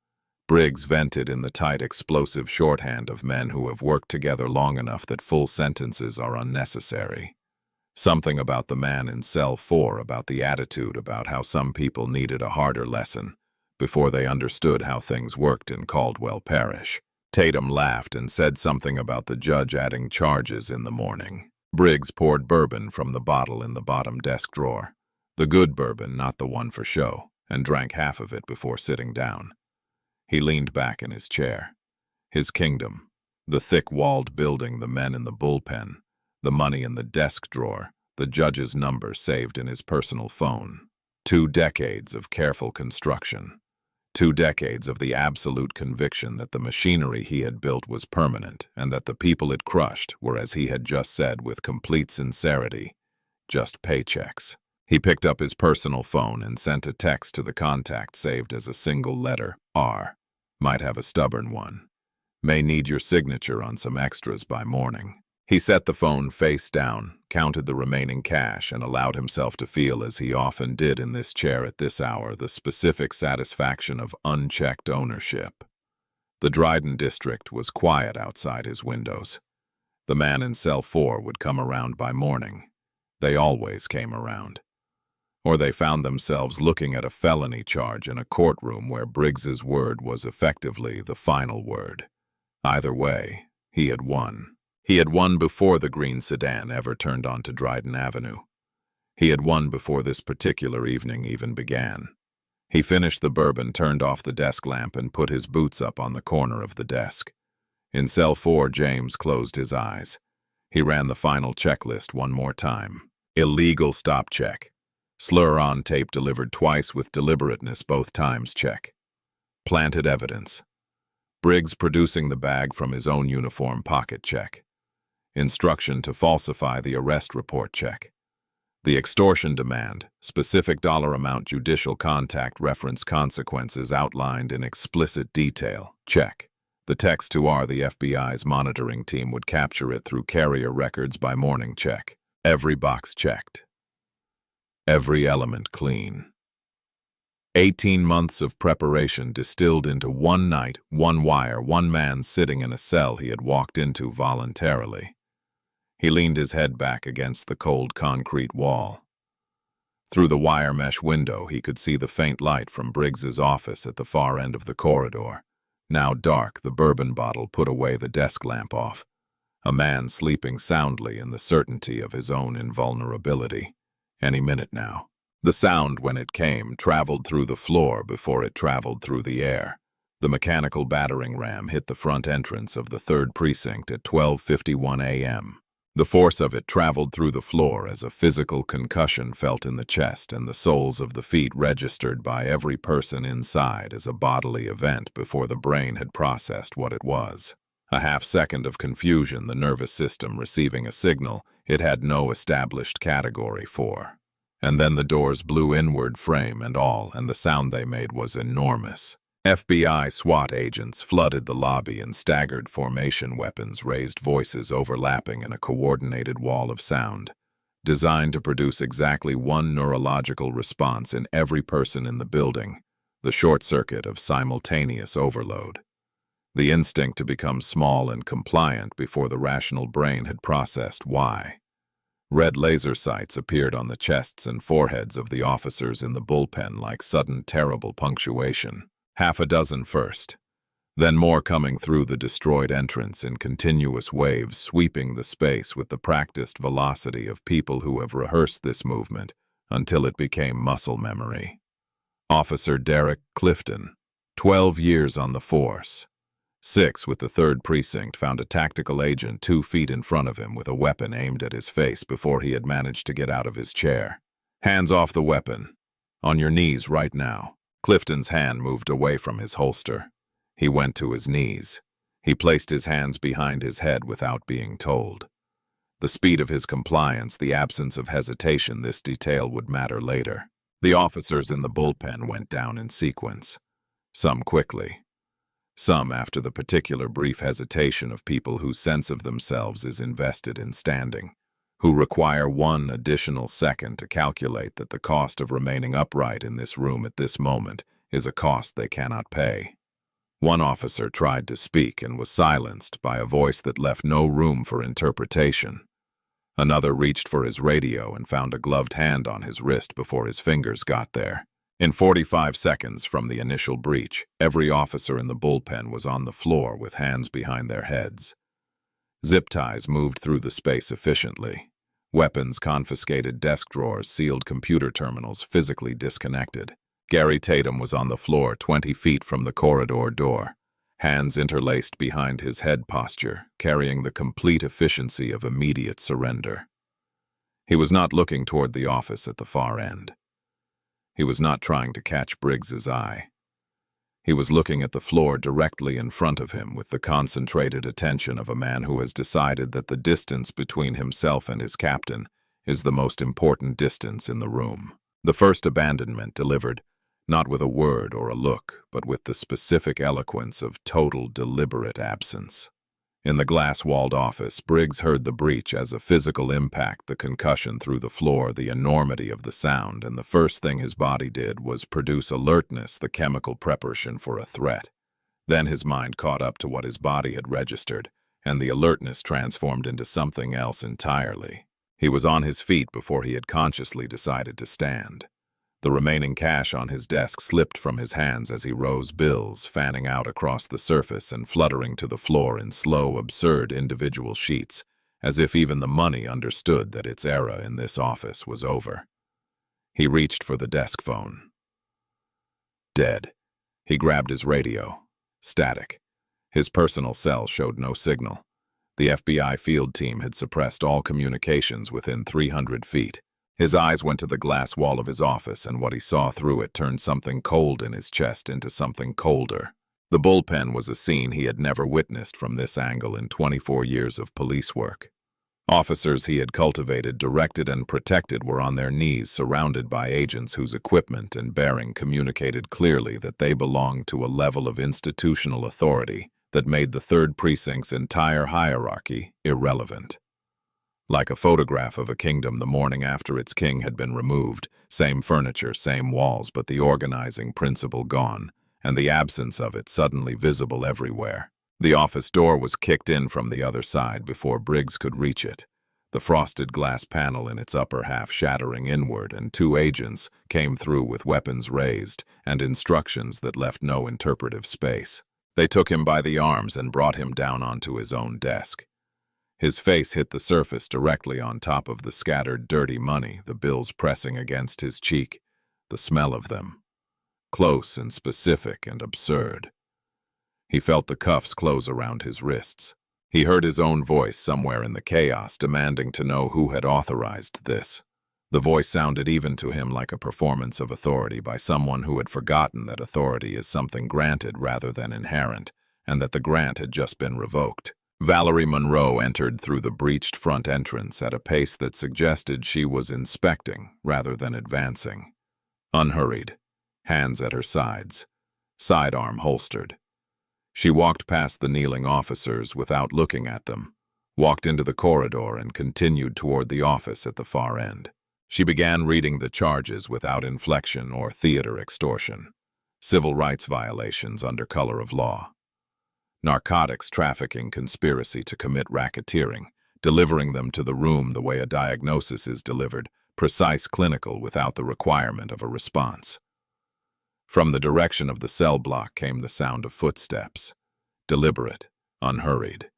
Briggs vented in the tight, explosive shorthand of men who have worked together long enough that full sentences are unnecessary. Something about the man in cell 4, about the attitude, about how some people needed a harder lesson before they understood how things worked in Caldwell Parish. Tatum laughed and said something about the judge adding charges in the morning. Briggs poured bourbon from the bottle in the bottom desk drawer. The good bourbon, not the one for show, and drank half of it before sitting down. He leaned back in his chair. His kingdom, the thick-walled building, the men in the bullpen, the money in the desk drawer, the judge's number saved in his personal phone. 2 decades of careful construction. 2 decades of the absolute conviction that the machinery he had built was permanent and that the people it crushed were, as he had just said with complete sincerity, just paychecks. He picked up his personal phone and sent a text to the contact saved as a single letter, R. Might have a stubborn one. May need your signature on some extras by morning. He set the phone face down, counted the remaining cash, and allowed himself to feel, as he often did in this chair at this hour, the specific satisfaction of unchecked ownership. The Dryden district was quiet outside his windows. The man in cell 4 would come around by morning. They always came around. Or they found themselves looking at a felony charge in a courtroom where Briggs's word was effectively the final word. Either way, he had won. He had won before the green sedan ever turned onto Dryden Avenue. He had won before this particular evening even began. He finished the bourbon, turned off the desk lamp, and put his boots up on the corner of the desk. In cell 4, James closed his eyes. He ran the final checklist one more time. Illegal stop check. Slur on tape delivered twice with deliberateness both times check. Planted evidence. Briggs producing the bag from his own uniform pocket check. Instruction to falsify the arrest report check. The extortion demand, specific dollar amount, judicial contact, reference, consequences outlined in explicit detail, check. The text to the FBI's monitoring team would capture it through carrier records by morning check. Every box checked. Every element clean. 18 months of preparation distilled into one night, one wire, one man sitting in a cell he had walked into voluntarily. He leaned his head back against the cold concrete wall. Through the wire mesh window, he could see the faint light from Briggs's office at the far end of the corridor. Now dark, the bourbon bottle put away, the desk lamp off. A man sleeping soundly in the certainty of his own invulnerability. Any minute now. The sound, when it came, traveled through the floor before it traveled through the air. The mechanical battering ram hit the front entrance of the 3rd precinct at 12:51 a.m. The force of it traveled through the floor as a physical concussion felt in the chest, and the soles of the feet registered by every person inside as a bodily event before the brain had processed what it was. A half-second of confusion, the nervous system receiving a signal it had no established category for. And then the doors blew inward, frame and all, and the sound they made was enormous. FBI SWAT agents flooded the lobby in staggered formation, weapons raised, voices overlapping in a coordinated wall of sound, designed to produce exactly one neurological response in every person in the building, the short circuit of simultaneous overload. The instinct to become small and compliant before the rational brain had processed why. Red laser sights appeared on the chests and foreheads of the officers in the bullpen like sudden terrible punctuation. Half a dozen first, then more coming through the destroyed entrance in continuous waves, sweeping the space with the practiced velocity of people who have rehearsed this movement until it became muscle memory. Officer Derek Clifton, 12 years on the force. 6 with the 3rd precinct, found a tactical agent 2 feet in front of him with a weapon aimed at his face before he had managed to get out of his chair. Hands off the weapon. On your knees right now. Clifton's hand moved away from his holster. He went to his knees. He placed his hands behind his head without being told. The speed of his compliance, the absence of hesitation, this detail would matter later. The officers in the bullpen went down in sequence. Some quickly. Some after the particular brief hesitation of people whose sense of themselves is invested in standing, who require one additional second to calculate that the cost of remaining upright in this room at this moment is a cost they cannot pay. One officer tried to speak and was silenced by a voice that left no room for interpretation. Another reached for his radio and found a gloved hand on his wrist before his fingers got there. In 45 seconds from the initial breach, every officer in the bullpen was on the floor with hands behind their heads. Zip ties moved through the space efficiently. Weapons confiscated, desk drawers, sealed computer terminals physically disconnected. Gary Tatum was on the floor 20 feet from the corridor door, hands interlaced behind his head posture, carrying the complete efficiency of immediate surrender. He was not looking toward the office at the far end. He was not trying to catch Briggs's eye. He was looking at the floor directly in front of him with the concentrated attention of a man who has decided that the distance between himself and his captain is the most important distance in the room. The first abandonment delivered, not with a word or a look, but with the specific eloquence of total, deliberate absence. In the glass-walled office, Briggs heard the breach as a physical impact, the concussion through the floor, the enormity of the sound, and the first thing his body did was produce alertness, the chemical preparation for a threat. Then his mind caught up to what his body had registered, and the alertness transformed into something else entirely. He was on his feet before he had consciously decided to stand. The remaining cash on his desk slipped from his hands as he rose, bills fanning out across the surface and fluttering to the floor in slow, absurd individual sheets, as if even the money understood that its era in this office was over. He reached for the desk phone. Dead. He grabbed his radio. Static. His personal cell showed no signal. The FBI field team had suppressed all communications within 300 feet. His eyes went to the glass wall of his office, and what he saw through it turned something cold in his chest into something colder. The bullpen was a scene he had never witnessed from this angle in 24 years of police work. Officers he had cultivated, directed, and protected were on their knees, surrounded by agents whose equipment and bearing communicated clearly that they belonged to a level of institutional authority that made the 3rd Precinct's entire hierarchy irrelevant. Like a photograph of a kingdom the morning after its king had been removed, same furniture, same walls, but the organizing principle gone, and the absence of it suddenly visible everywhere. The office door was kicked in from the other side before Briggs could reach it, the frosted glass panel in its upper half shattering inward, and 2 agents came through with weapons raised and instructions that left no interpretive space. They took him by the arms and brought him down onto his own desk. His face hit the surface directly on top of the scattered dirty money, the bills pressing against his cheek, the smell of them. Close and specific and absurd. He felt the cuffs close around his wrists. He heard his own voice somewhere in the chaos demanding to know who had authorized this. The voice sounded even to him like a performance of authority by someone who had forgotten that authority is something granted rather than inherent, and that the grant had just been revoked. Valerie Monroe entered through the breached front entrance at a pace that suggested she was inspecting rather than advancing. Unhurried, hands at her sides, sidearm holstered. She walked past the kneeling officers without looking at them, walked into the corridor and continued toward the office at the far end. She began reading the charges without inflection or theater extortion. Civil rights violations under color of law. Narcotics trafficking, conspiracy to commit racketeering, delivering them to the room the way a diagnosis is delivered, precise, clinical, without the requirement of a response. From the direction of the cell block came the sound of footsteps, deliberate, unhurried,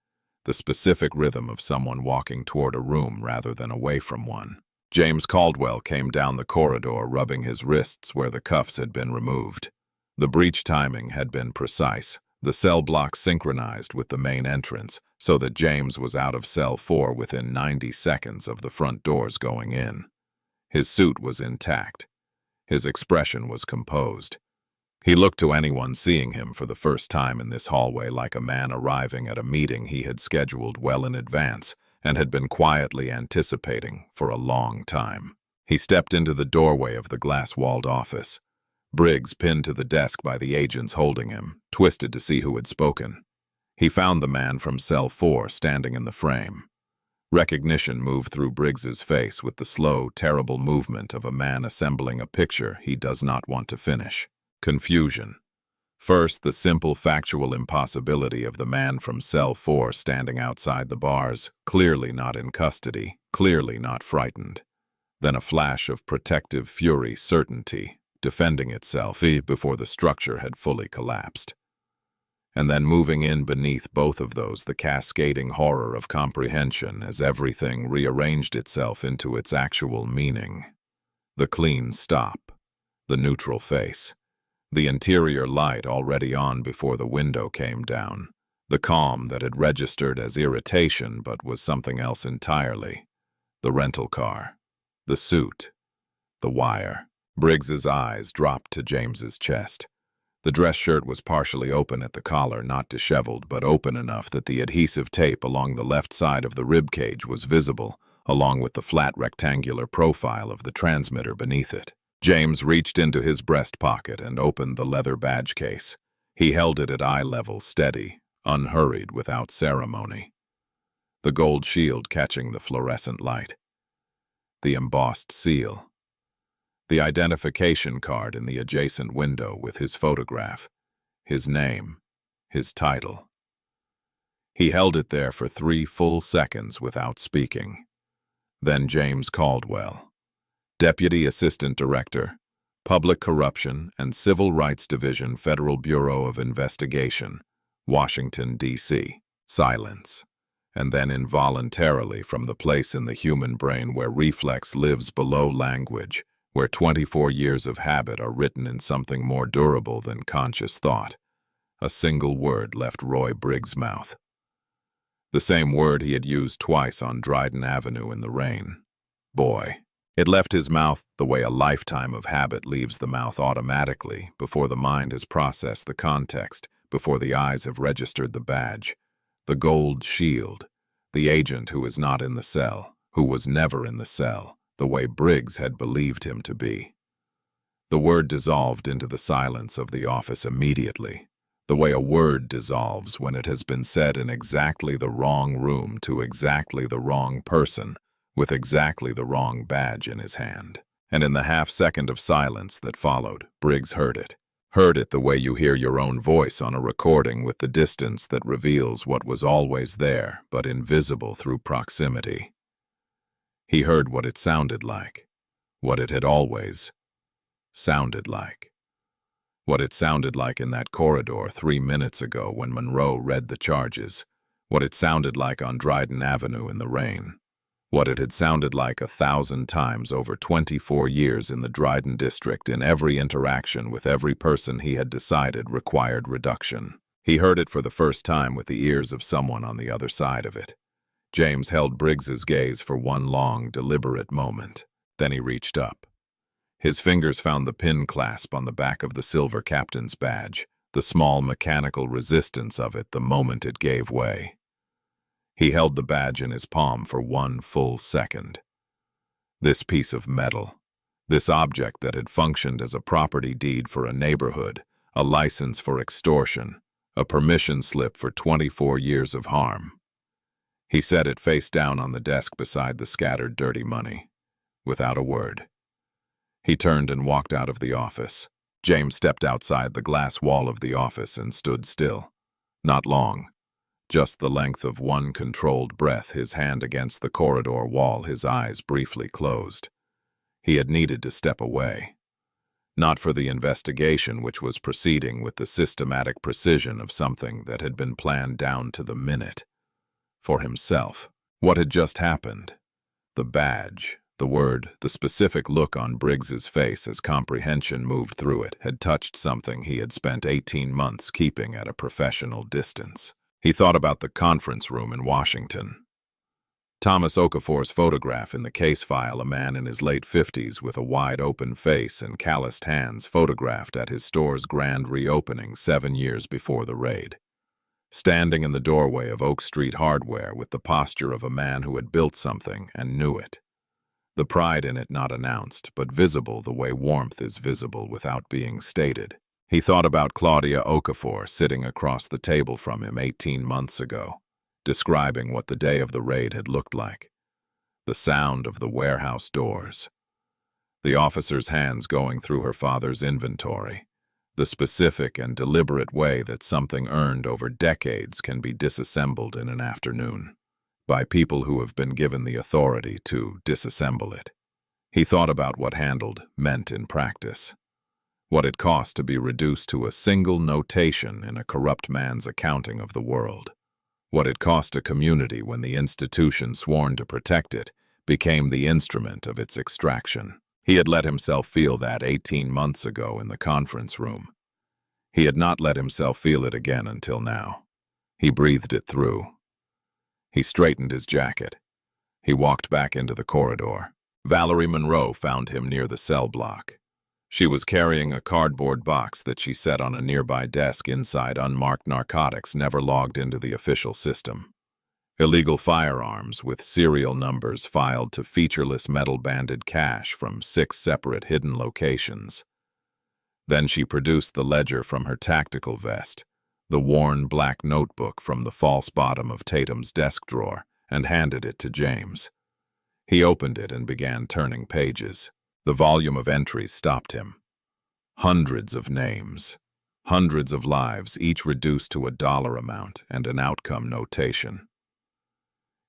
the specific rhythm of someone walking toward a room rather than away from one. James Caldwell came down the corridor, rubbing his wrists where the cuffs had been removed. The breach timing had been precise. The cell block synchronized with the main entrance, so that James was out of cell 4 within 90 seconds of the front doors going in. His suit was intact. His expression was composed. He looked to anyone seeing him for the first time in this hallway like a man arriving at a meeting he had scheduled well in advance and had been quietly anticipating for a long time. He stepped into the doorway of the glass-walled office. Briggs, pinned to the desk by the agents holding him, twisted to see who had spoken. He found the man from cell 4 standing in the frame. Recognition moved through Briggs's face with the slow, terrible movement of a man assembling a picture he does not want to finish. Confusion. First, the simple factual impossibility of the man from cell 4 standing outside the bars, clearly not in custody, clearly not frightened. Then a flash of protective fury, certainty, defending itself before the structure had fully collapsed. And then moving in beneath both of those, the cascading horror of comprehension as everything rearranged itself into its actual meaning. The clean stop, the neutral face, the interior light already on before the window came down, the calm that had registered as irritation but was something else entirely, the rental car, the suit, the wire. Briggs's eyes dropped to James's chest. The dress shirt was partially open at the collar, not disheveled, but open enough that the adhesive tape along the left side of the rib cage was visible, along with the flat rectangular profile of the transmitter beneath it. James reached into his breast pocket and opened the leather badge case. He held it at eye level, steady, unhurried, without ceremony. The gold shield catching the fluorescent light. The embossed seal. The identification card in the adjacent window with his photograph, his name, his title. He held it there for 3 full seconds without speaking. Then James Caldwell, Deputy Assistant Director, Public Corruption and Civil Rights Division, Federal Bureau of Investigation, Washington, D.C. Silence. And then involuntarily, from the place in the human brain where reflex lives below language, where 24 years of habit are written in something more durable than conscious thought, a single word left Roy Briggs' mouth. The same word he had used twice on Dryden Avenue in the rain. Boy. It left his mouth the way a lifetime of habit leaves the mouth automatically, before the mind has processed the context, before the eyes have registered the badge. The gold shield. The agent who is not in the cell, who was never in the cell, the way Briggs had believed him to be. The word dissolved into the silence of the office immediately, the way a word dissolves when it has been said in exactly the wrong room to exactly the wrong person, with exactly the wrong badge in his hand. And in the half-second of silence that followed, Briggs heard it. Heard it the way you hear your own voice on a recording, with the distance that reveals what was always there but invisible through proximity. He heard what it sounded like, what it had always sounded like. What it sounded like in that corridor 3 minutes ago when Monroe read the charges, what it sounded like on Dryden Avenue in the rain, what it had sounded like 1,000 times over 24 years in the Dryden district in every interaction with every person he had decided required reduction. He heard it for the first time with the ears of someone on the other side of it. James held Briggs's gaze for one long, deliberate moment. Then he reached up. His fingers found the pin clasp on the back of the silver captain's badge, the small mechanical resistance of it the moment it gave way. He held the badge in his palm for 1 full second. This piece of metal, this object that had functioned as a property deed for a neighborhood, a license for extortion, a permission slip for 24 years of harm. He set it face down on the desk beside the scattered dirty money, without a word. He turned and walked out of the office. James stepped outside the glass wall of the office and stood still. Not long. Just the length of one controlled breath, his hand against the corridor wall, his eyes briefly closed. He had needed to step away. Not for the investigation, which was proceeding with the systematic precision of something that had been planned down to the minute. For himself. What had just happened? The badge, the word, the specific look on Briggs's face as comprehension moved through it, had touched something he had spent 18 months keeping at a professional distance. He thought about the conference room in Washington. Thomas Okafor's photograph in the case file, a man in his late 50s with a wide-open face and calloused hands, photographed at his store's grand reopening 7 years before the raid. Standing in the doorway of Oak Street Hardware with the posture of a man who had built something and knew it. The pride in it not announced, but visible the way warmth is visible without being stated. He thought about Claudia Okafor sitting across the table from him 18 months ago, describing what the day of the raid had looked like. The sound of the warehouse doors. The officer's hands going through her father's inventory. The specific and deliberate way that something earned over decades can be disassembled in an afternoon, by people who have been given the authority to disassemble it. He thought about what handled meant in practice. What it cost to be reduced to a single notation in a corrupt man's accounting of the world. What it cost a community when the institution sworn to protect it became the instrument of its extraction. He had let himself feel that 18 months ago in the conference room. He had not let himself feel it again until now. He breathed it through. He straightened his jacket. He walked back into the corridor. Valerie Monroe found him near the cell block. She was carrying a cardboard box that she set on a nearby desk inside unmarked narcotics never logged into the official system. Illegal firearms with serial numbers filed to featureless metal-banded cash from 6 separate hidden locations. Then she produced the ledger from her tactical vest, the worn black notebook from the false bottom of Tatum's desk drawer, and handed it to James. He opened it and began turning pages. The volume of entries stopped him. Hundreds of names. Hundreds of lives, each reduced to a dollar amount and an outcome notation.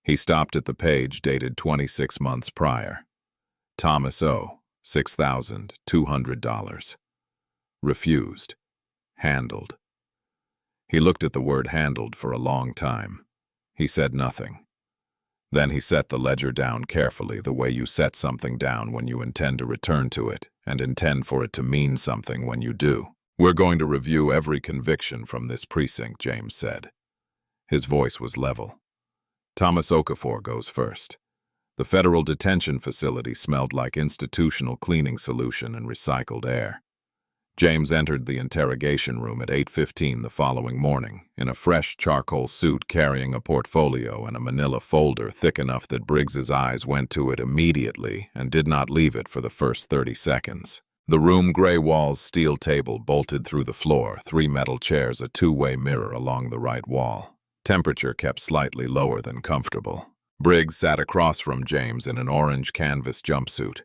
He stopped at the page dated 26 months prior. Thomas O., $6,200. Refused. Handled. He looked at the word handled for a long time. He said nothing. Then he set the ledger down carefully, the way you set something down when you intend to return to it and intend for it to mean something when you do. "We're going to review every conviction from this precinct," James said. His voice was level. Thomas Okafor goes first. The federal detention facility smelled like institutional cleaning solution and recycled air. James entered the interrogation room at 8:15 the following morning, in a fresh charcoal suit carrying a portfolio and a manila folder thick enough that Briggs's eyes went to it immediately and did not leave it for the first 30 seconds. The room, gray walls, steel table bolted through the floor, 3 metal chairs, a two-way mirror along the right wall. Temperature kept slightly lower than comfortable. Briggs sat across from James in an orange canvas jumpsuit.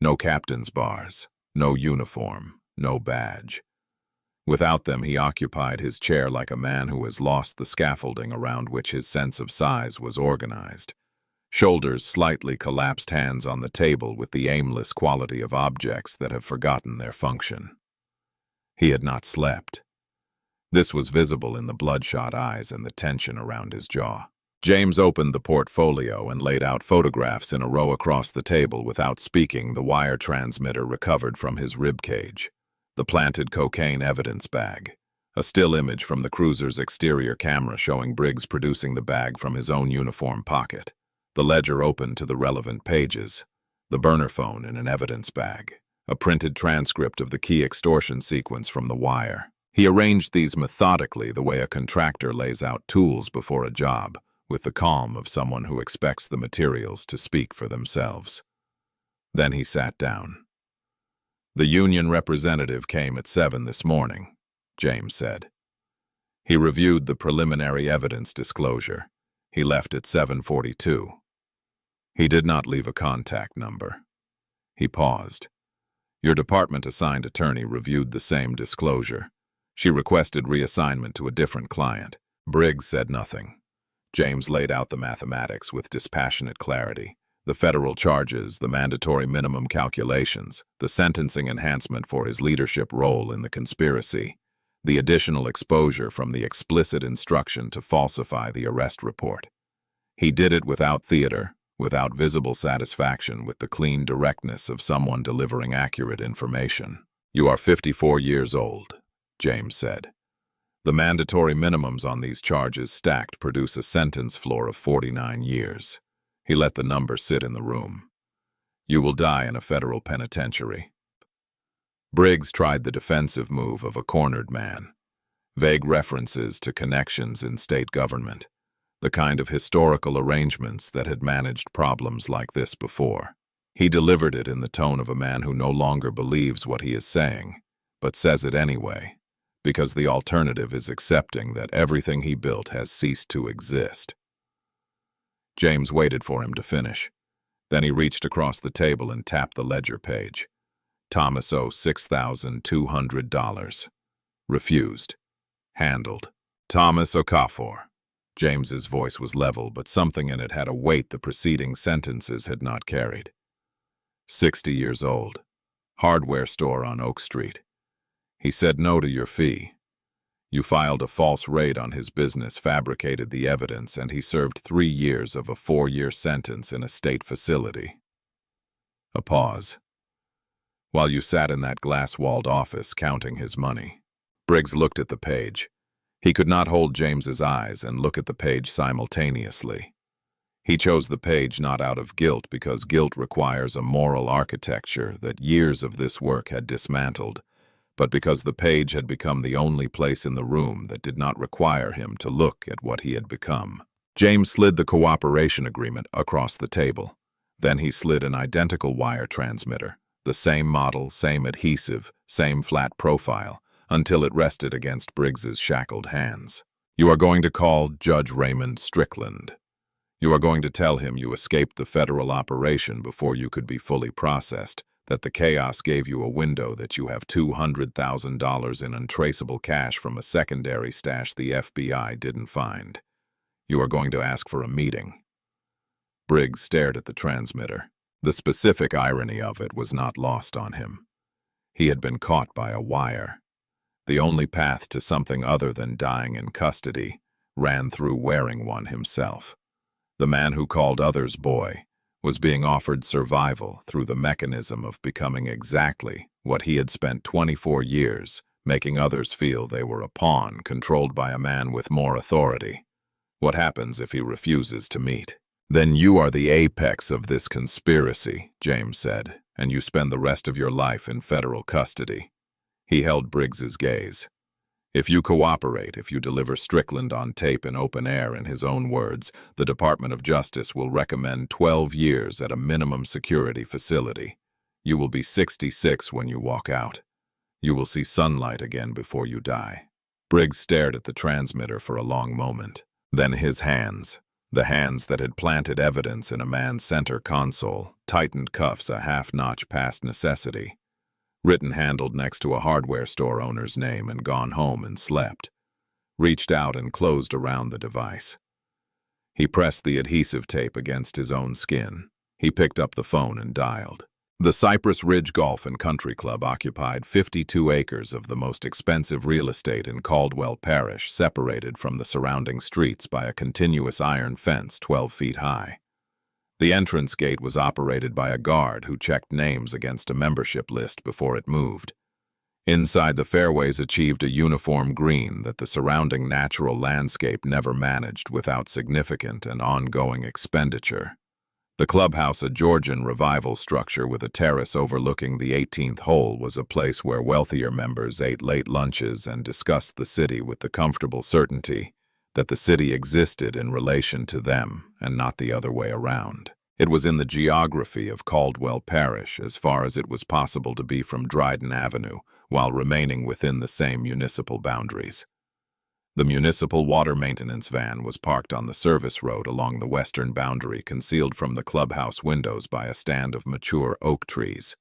No captain's bars, no uniform, no badge. Without them, he occupied his chair like a man who has lost the scaffolding around which his sense of size was organized. Shoulders slightly collapsed, hands on the table with the aimless quality of objects that have forgotten their function. He had not slept. This was visible in the bloodshot eyes and the tension around his jaw. James opened the portfolio and laid out photographs in a row across the table without speaking, the wire transmitter recovered from his rib cage, the planted cocaine evidence bag, a still image from the cruiser's exterior camera showing Briggs producing the bag from his own uniform pocket, the ledger open to the relevant pages, the burner phone in an evidence bag, a printed transcript of the key extortion sequence from the wire. He arranged these methodically, the way a contractor lays out tools before a job, with the calm of someone who expects the materials to speak for themselves. Then he sat down. "The union representative came at 7 this morning," James said. He reviewed the preliminary evidence disclosure. He left at 7:42. He did not leave a contact number. He paused. "Your department-assigned attorney reviewed the same disclosure. She requested reassignment to a different client." Briggs said nothing. James laid out the mathematics with dispassionate clarity. The federal charges, the mandatory minimum calculations, the sentencing enhancement for his leadership role in the conspiracy, the additional exposure from the explicit instruction to falsify the arrest report. He did it without theater, without visible satisfaction, with the clean directness of someone delivering accurate information. "You are 54 years old," James said. "The mandatory minimums on these charges stacked produce a sentence floor of 49 years. He let the number sit in the room. "You will die in a federal penitentiary." Briggs tried the defensive move of a cornered man. Vague references to connections in state government, the kind of historical arrangements that had managed problems like this before. He delivered it in the tone of a man who no longer believes what he is saying, but says it anyway, because the alternative is accepting that everything he built has ceased to exist. James waited for him to finish. Then he reached across the table and tapped the ledger page. "Thomas O., $6,200. Refused. Handled. Thomas Okafor." James's voice was level, but something in it had a weight the preceding sentences had not carried. 60 years old. Hardware store on Oak Street. He said no to your fee. You filed a false raid on his business, fabricated the evidence, and he served 3 years of a 4-year sentence in a state facility. A pause. While you sat in that glass-walled office counting his money. Briggs looked at the page. He could not hold James's eyes and look at the page simultaneously. He chose the page not out of guilt, because guilt requires a moral architecture that years of this work had dismantled, but because the page had become the only place in the room that did not require him to look at what he had become. James slid the cooperation agreement across the table. Then he slid an identical wire transmitter, the same model, same adhesive, same flat profile, until it rested against Briggs's shackled hands. "You are going to call Judge Raymond Strickland. You are going to tell him you escaped the federal operation before you could be fully processed, that the chaos gave you a window that you have $200,000 in untraceable cash from a secondary stash the FBI didn't find. You are going to ask for a meeting." Briggs stared at the transmitter. The specific irony of it was not lost on him. He had been caught by a wire. The only path to something other than dying in custody ran through wearing one himself. The man who called others boy was being offered survival through the mechanism of becoming exactly what he had spent 24 years making others feel they were a pawn controlled by a man with more authority. What happens if he refuses to meet? "Then you are the apex of this conspiracy," James said, "and you spend the rest of your life in federal custody." He held Briggs's gaze. "If you cooperate, if you deliver Strickland on tape in open air, in his own words, the Department of Justice will recommend 12 years at a minimum security facility. You will be 66 when you walk out. You will see sunlight again before you die." Briggs stared at the transmitter for a long moment. Then his hands, the hands that had planted evidence in a man's center console, tightened cuffs a half-notch past necessity. Written handled next to a hardware store owner's name and gone home and slept. Reached out and closed around the device. He pressed the adhesive tape against his own skin. He picked up the phone and dialed. The Cypress Ridge Golf and Country Club occupied 52 acres of the most expensive real estate in Caldwell Parish, separated from the surrounding streets by a continuous iron fence 12 feet high. The entrance gate was operated by a guard who checked names against a membership list before it moved. Inside, the fairways achieved a uniform green that the surrounding natural landscape never managed without significant and ongoing expenditure. The clubhouse, a Georgian revival structure with a terrace overlooking the 18th hole, was a place where wealthier members ate late lunches and discussed the city with the comfortable certainty that the city existed in relation to them and not the other way around. It was in the geography of Caldwell Parish, as far as it was possible to be from Dryden Avenue, while remaining within the same municipal boundaries. The municipal water maintenance van was parked on the service road along the western boundary, concealed from the clubhouse windows by a stand of mature oak trees.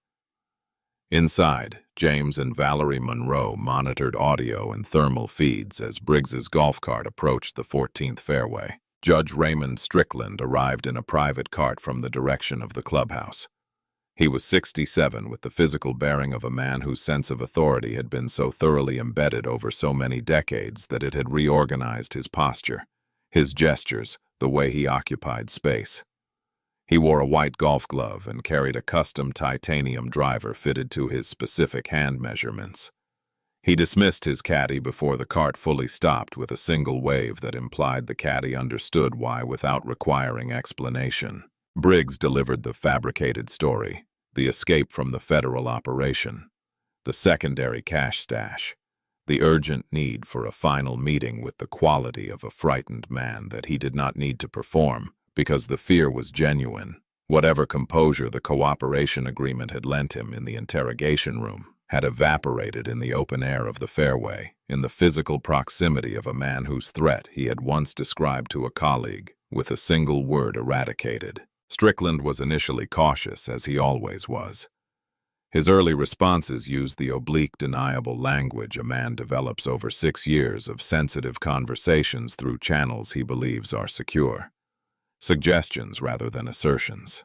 Inside, James and Valerie Monroe monitored audio and thermal feeds as Briggs's golf cart approached the 14th fairway. Judge Raymond Strickland arrived in a private cart from the direction of the clubhouse. He was 67, with the physical bearing of a man whose sense of authority had been so thoroughly embedded over so many decades that it had reorganized his posture, his gestures, the way he occupied space. He wore a white golf glove and carried a custom titanium driver fitted to his specific hand measurements. He dismissed his caddy before the cart fully stopped with a single wave that implied the caddy understood why without requiring explanation. Briggs delivered the fabricated story, the escape from the federal operation, the secondary cash stash, the urgent need for a final meeting with the quality of a frightened man that he did not need to perform because the fear was genuine. Whatever composure the cooperation agreement had lent him in the interrogation room had evaporated in the open air of the fairway, in the physical proximity of a man whose threat he had once described to a colleague with a single word: eradicated. Strickland was initially cautious, as he always was. His early responses used the oblique, deniable language a man develops over 6 years of sensitive conversations through channels he believes are secure. Suggestions rather than assertions.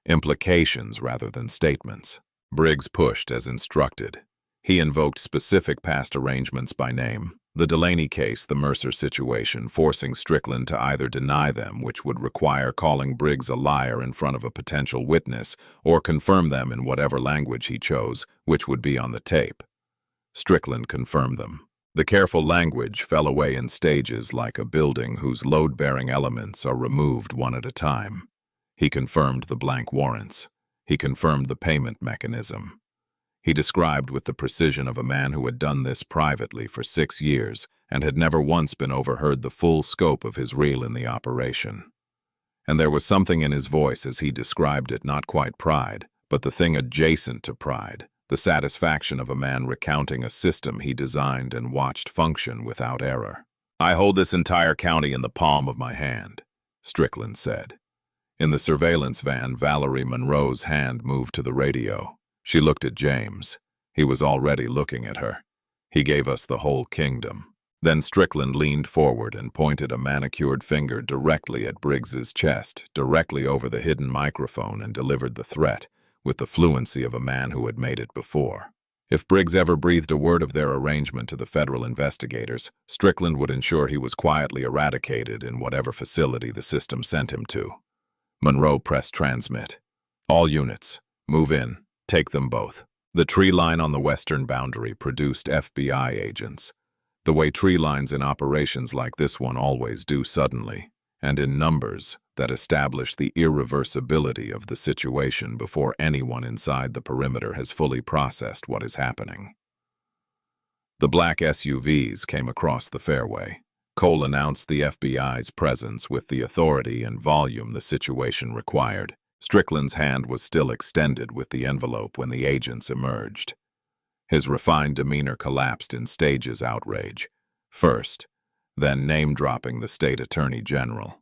Implications rather than statements. Briggs pushed as instructed. He invoked specific past arrangements by name. The Delaney case, the Mercer situation, forcing Strickland to either deny them, which would require calling Briggs a liar in front of a potential witness, or confirm them in whatever language he chose, which would be on the tape. Strickland confirmed them. The careful language fell away in stages, like a building whose load-bearing elements are removed one at a time. He confirmed the blank warrants. He confirmed the payment mechanism. He described with the precision of a man who had done this privately for 6 years and had never once been overheard the full scope of his role in the operation. And there was something in his voice as he described it, not quite pride, but the thing adjacent to pride, the satisfaction of a man recounting a system he designed and watched function without error. "I hold this entire county in the palm of my hand," Strickland said. In the surveillance van, Valerie Monroe's hand moved to the radio. She looked at James. He was already looking at her. He gave us the whole kingdom. Then Strickland leaned forward and pointed a manicured finger directly at Briggs's chest, directly over the hidden microphone, and delivered the threat with the fluency of a man who had made it before. If Briggs ever breathed a word of their arrangement to the federal investigators, Strickland would ensure he was quietly eradicated in whatever facility the system sent him to. Monroe pressed transmit. All units, move in. Take them both. The tree line on the western boundary produced FBI agents. The way tree lines in operations like this one always do suddenly, and in numbers that establish the irreversibility of the situation before anyone inside the perimeter has fully processed what is happening. The black SUVs came across the fairway. Cole announced the FBI's presence with the authority and volume the situation required. Strickland's hand was still extended with the envelope when the agents emerged. His refined demeanor collapsed in stages outrage. First, then name-dropping the state attorney general.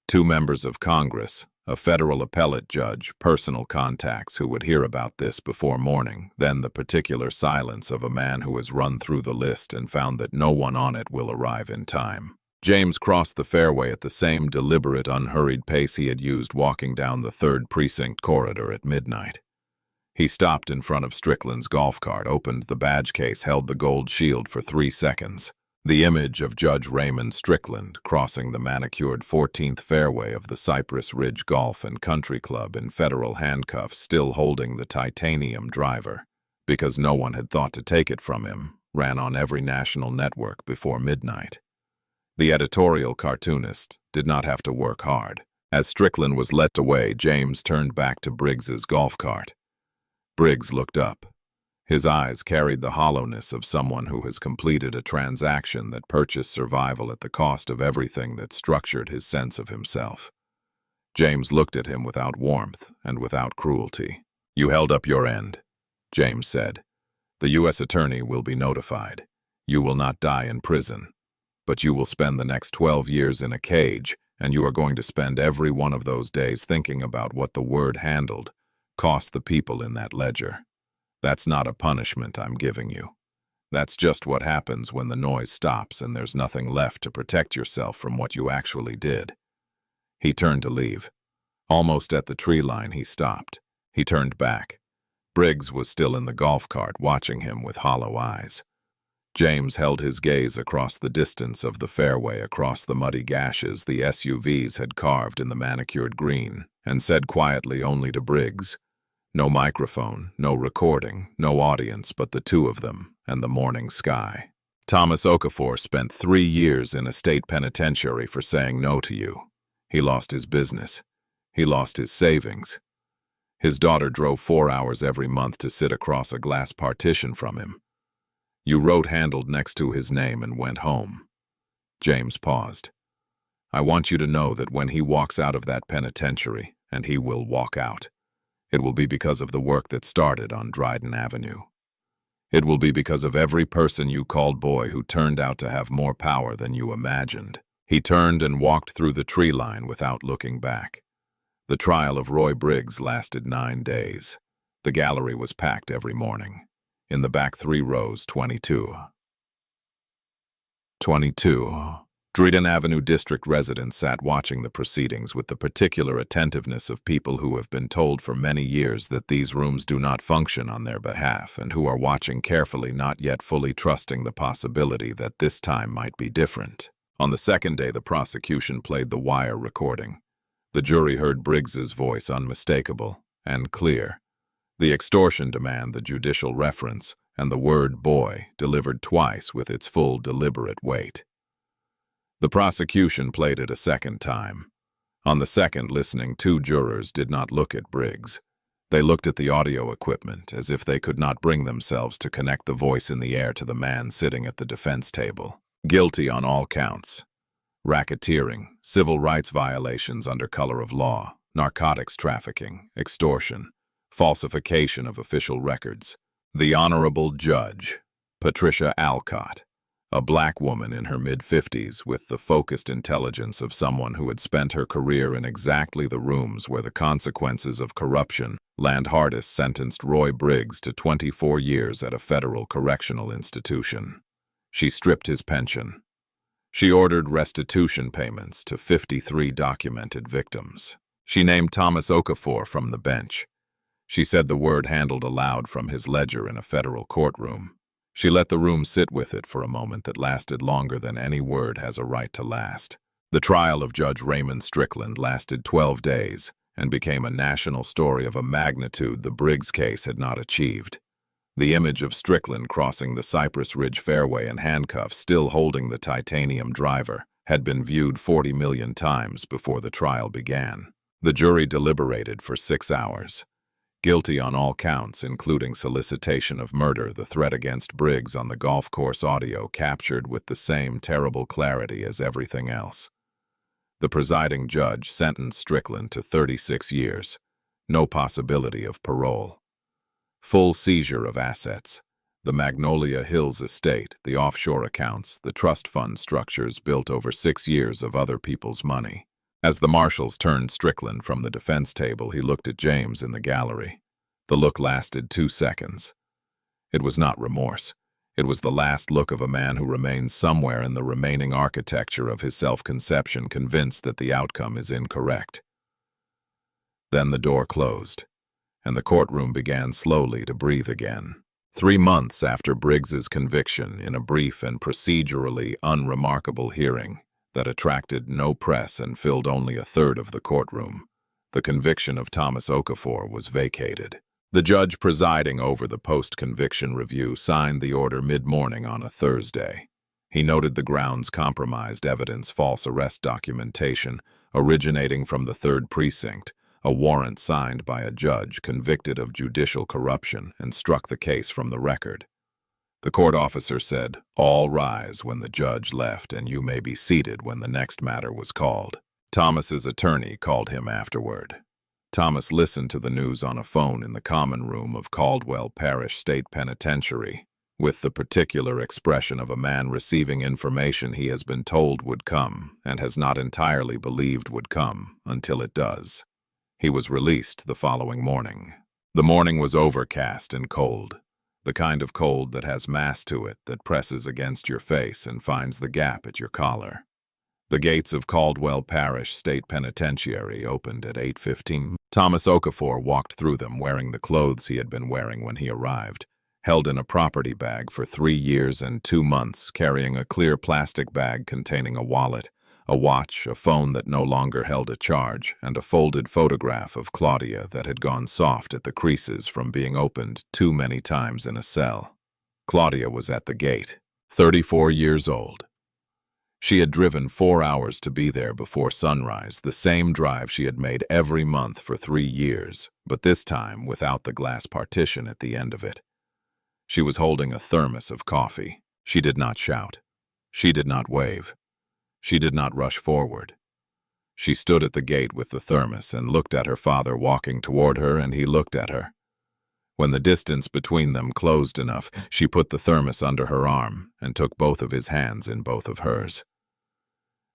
2 members of Congress, a federal appellate judge, personal contacts who would hear about this before morning, then the particular silence of a man who has run through the list and found that no one on it will arrive in time. James crossed the fairway at the same deliberate, unhurried pace he had used walking down the 3rd Precinct corridor at midnight. He stopped in front of Strickland's golf cart, opened the badge case, held the gold shield for 3 seconds. The image of Judge Raymond Strickland crossing the manicured 14th fairway of the Cypress Ridge Golf and Country Club in federal handcuffs, still holding the titanium driver, because no one had thought to take it from him, ran on every national network before midnight. The editorial cartoonist did not have to work hard. As Strickland was led away, James turned back to Briggs's golf cart. Briggs looked up. His eyes carried the hollowness of someone who has completed a transaction that purchased survival at the cost of everything that structured his sense of himself. James looked at him without warmth and without cruelty. "You held up your end," James said. "The U.S. attorney will be notified. You will not die in prison, but you will spend the next 12 years in a cage, and you are going to spend every one of those days thinking about what the word handled cost the people in that ledger. That's not a punishment I'm giving you. That's just what happens when the noise stops and there's nothing left to protect yourself from what you actually did." He turned to leave. Almost at the tree line, he stopped. He turned back. Briggs was still in the golf cart, watching him with hollow eyes. James held his gaze across the distance of the fairway, across the muddy gashes the SUVs had carved in the manicured green, and said quietly only to Briggs, "No microphone, no recording, no audience but the 2 of them and the morning sky. Thomas Okafor spent 3 years in a state penitentiary for saying no to you. He lost his business. He lost his savings. His daughter drove 4 hours every month to sit across a glass partition from him. You wrote handled next to his name and went home." James paused. "I want you to know that when he walks out of that penitentiary, and he will walk out, it will be because of the work that started on Dryden Avenue. It will be because of every person you called boy who turned out to have more power than you imagined." He turned and walked through the tree line without looking back. The trial of Roy Briggs lasted 9 days. The gallery was packed every morning. In the back 3 rows, 22. Dryden Avenue district residents sat watching the proceedings with the particular attentiveness of people who have been told for many years that these rooms do not function on their behalf, and who are watching carefully, not yet fully trusting the possibility that this time might be different. On the second day, the prosecution played the wire recording. The jury heard Briggs's voice, unmistakable and clear. The extortion demand, the judicial reference, and the word boy delivered twice with its full deliberate weight. The prosecution played it a second time. On the second listening, 2 jurors did not look at Briggs. They looked at the audio equipment as if they could not bring themselves to connect the voice in the air to the man sitting at the defense table. Guilty on all counts. Racketeering, civil rights violations under color of law, narcotics trafficking, extortion, falsification of official records. The Honorable Judge, Patricia Alcott, a black woman in her mid-50s with the focused intelligence of someone who had spent her career in exactly the rooms where the consequences of corruption Land Hardis sentenced Roy Briggs to 24 years at a federal correctional institution. She stripped his pension. She ordered restitution payments to 53 documented victims. She named Thomas Okafor from the bench. She said the word handled aloud from his ledger in a federal courtroom. She let the room sit with it for a moment that lasted longer than any word has a right to last. The trial of Judge Raymond Strickland lasted 12 days and became a national story of a magnitude the Briggs case had not achieved. The image of Strickland crossing the Cypress Ridge fairway in handcuffs, still holding the titanium driver, had been viewed 40 million times before the trial began. The jury deliberated for 6 hours. Guilty on all counts, including solicitation of murder, the threat against Briggs on the golf course audio captured with the same terrible clarity as everything else. The presiding judge sentenced Strickland to 36 years, no possibility of parole. Full seizure of assets, the Magnolia Hills estate, the offshore accounts, the trust fund structures built over 6 years of other people's money. As the marshals turned Strickland from the defense table, he looked at James in the gallery. The look lasted 2 seconds. It was not remorse. It was the last look of a man who remains somewhere in the remaining architecture of his self-conception, convinced that the outcome is incorrect. Then the door closed, and the courtroom began slowly to breathe again. 3 months after Briggs's conviction, in a brief and procedurally unremarkable hearing that attracted no press and filled only a third of the courtroom, the conviction of Thomas Okafor was vacated. The judge presiding over the post-conviction review signed the order mid-morning on a Thursday. He noted the grounds compromised evidence, false arrest documentation originating from the 3rd Precinct, a warrant signed by a judge convicted of judicial corruption, and struck the case from the record. The court officer said, "All rise," when the judge left, and "You may be seated," when the next matter was called. Thomas's attorney called him afterward. Thomas listened to the news on a phone in the common room of Caldwell Parish State Penitentiary, with the particular expression of a man receiving information he has been told would come and has not entirely believed would come until it does. He was released the following morning. The morning was overcast and cold, the kind of cold that has mass to it, that presses against your face and finds the gap at your collar. The gates of Caldwell Parish State Penitentiary opened at 8:15. Thomas Okafor walked through them wearing the clothes he had been wearing when he arrived, held in a property bag for 3 years and 2 months, carrying a clear plastic bag containing a wallet, a watch, a phone that no longer held a charge, and a folded photograph of Claudia that had gone soft at the creases from being opened too many times in a cell. Claudia was at the gate, 34 years old. She had driven 4 hours to be there before sunrise, the same drive she had made every month for 3 years, but this time without the glass partition at the end of it. She was holding a thermos of coffee. She did not shout. She did not wave. She did not rush forward. She stood at the gate with the thermos and looked at her father walking toward her, and he looked at her. When the distance between them closed enough, she put the thermos under her arm and took both of his hands in both of hers.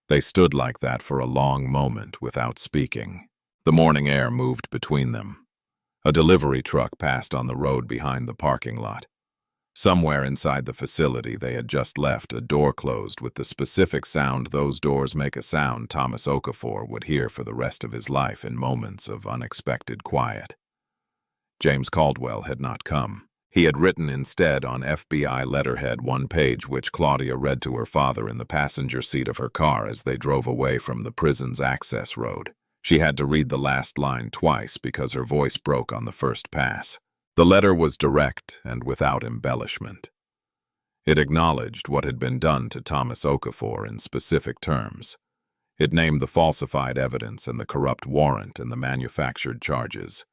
They stood like that for a long moment without speaking. The morning air moved between them. A delivery truck passed on the road behind the parking lot. Somewhere inside the facility they had just left, a door closed with the specific sound those doors make, a sound Thomas Okafor would hear for the rest of his life in moments of unexpected quiet. James Caldwell had not come. He had written instead on FBI letterhead one page which Claudia read to her father in the passenger seat of her car as they drove away from the prison's access road. She had to read the last line twice because her voice broke on the first pass. The letter was direct and without embellishment. It acknowledged what had been done to Thomas Okafor in specific terms. It named the falsified evidence and the corrupt warrant and the manufactured charges.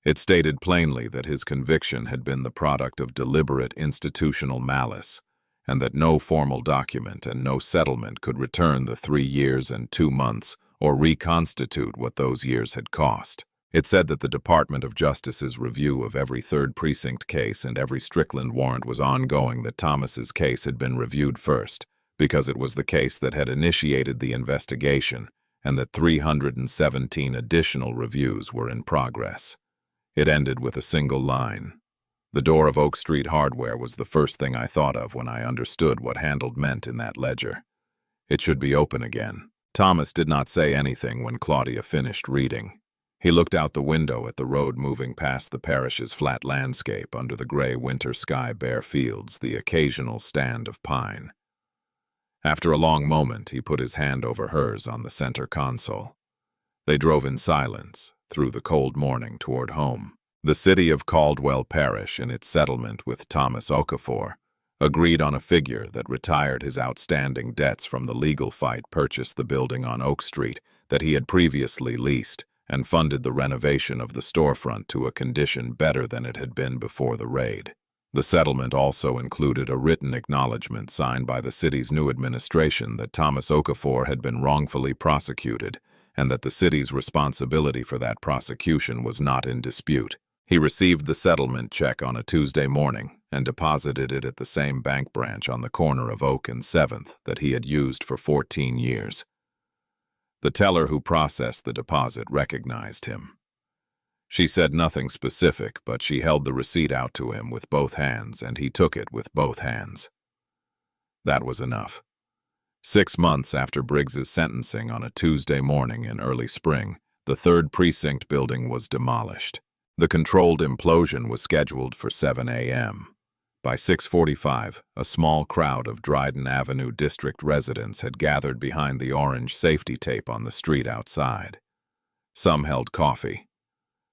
It stated plainly that his conviction had been the product of deliberate institutional malice, and that no formal document and no settlement could return the 3 years and 2 months or reconstitute what those years had cost. It said that the Department of Justice's review of every 3rd Precinct case and every Strickland warrant was ongoing, that Thomas's case had been reviewed first, because it was the case that had initiated the investigation, and that 317 additional reviews were in progress. It ended with a single line. The door of Oak Street Hardware was the first thing I thought of when I understood what handled meant in that ledger. It should be open again. Thomas did not say anything when Claudia finished reading. He looked out the window at the road moving past the parish's flat landscape under the gray winter sky, bare fields, the occasional stand of pine. After a long moment, he put his hand over hers on the center console. They drove in silence, through the cold morning toward home. The city of Caldwell Parish, in its settlement with Thomas Okafor, agreed on a figure that retired his outstanding debts from the legal fight, purchased the building on Oak Street that he had previously leased, and funded the renovation of the storefront to a condition better than it had been before the raid. The settlement also included a written acknowledgment signed by the city's new administration that Thomas Okafor had been wrongfully prosecuted, and that the city's responsibility for that prosecution was not in dispute. He received the settlement check on a Tuesday morning and deposited it at the same bank branch on the corner of Oak and 7th that he had used for 14 years. The teller who processed the deposit recognized him. She said nothing specific, but she held the receipt out to him with both hands, and he took it with both hands. That was enough. 6 months after Briggs's sentencing on a Tuesday morning in early spring, the 3rd Precinct building was demolished. The controlled implosion was scheduled for 7 a.m. By 6:45, a small crowd of Dryden Avenue district residents had gathered behind the orange safety tape on the street outside. Some held coffee.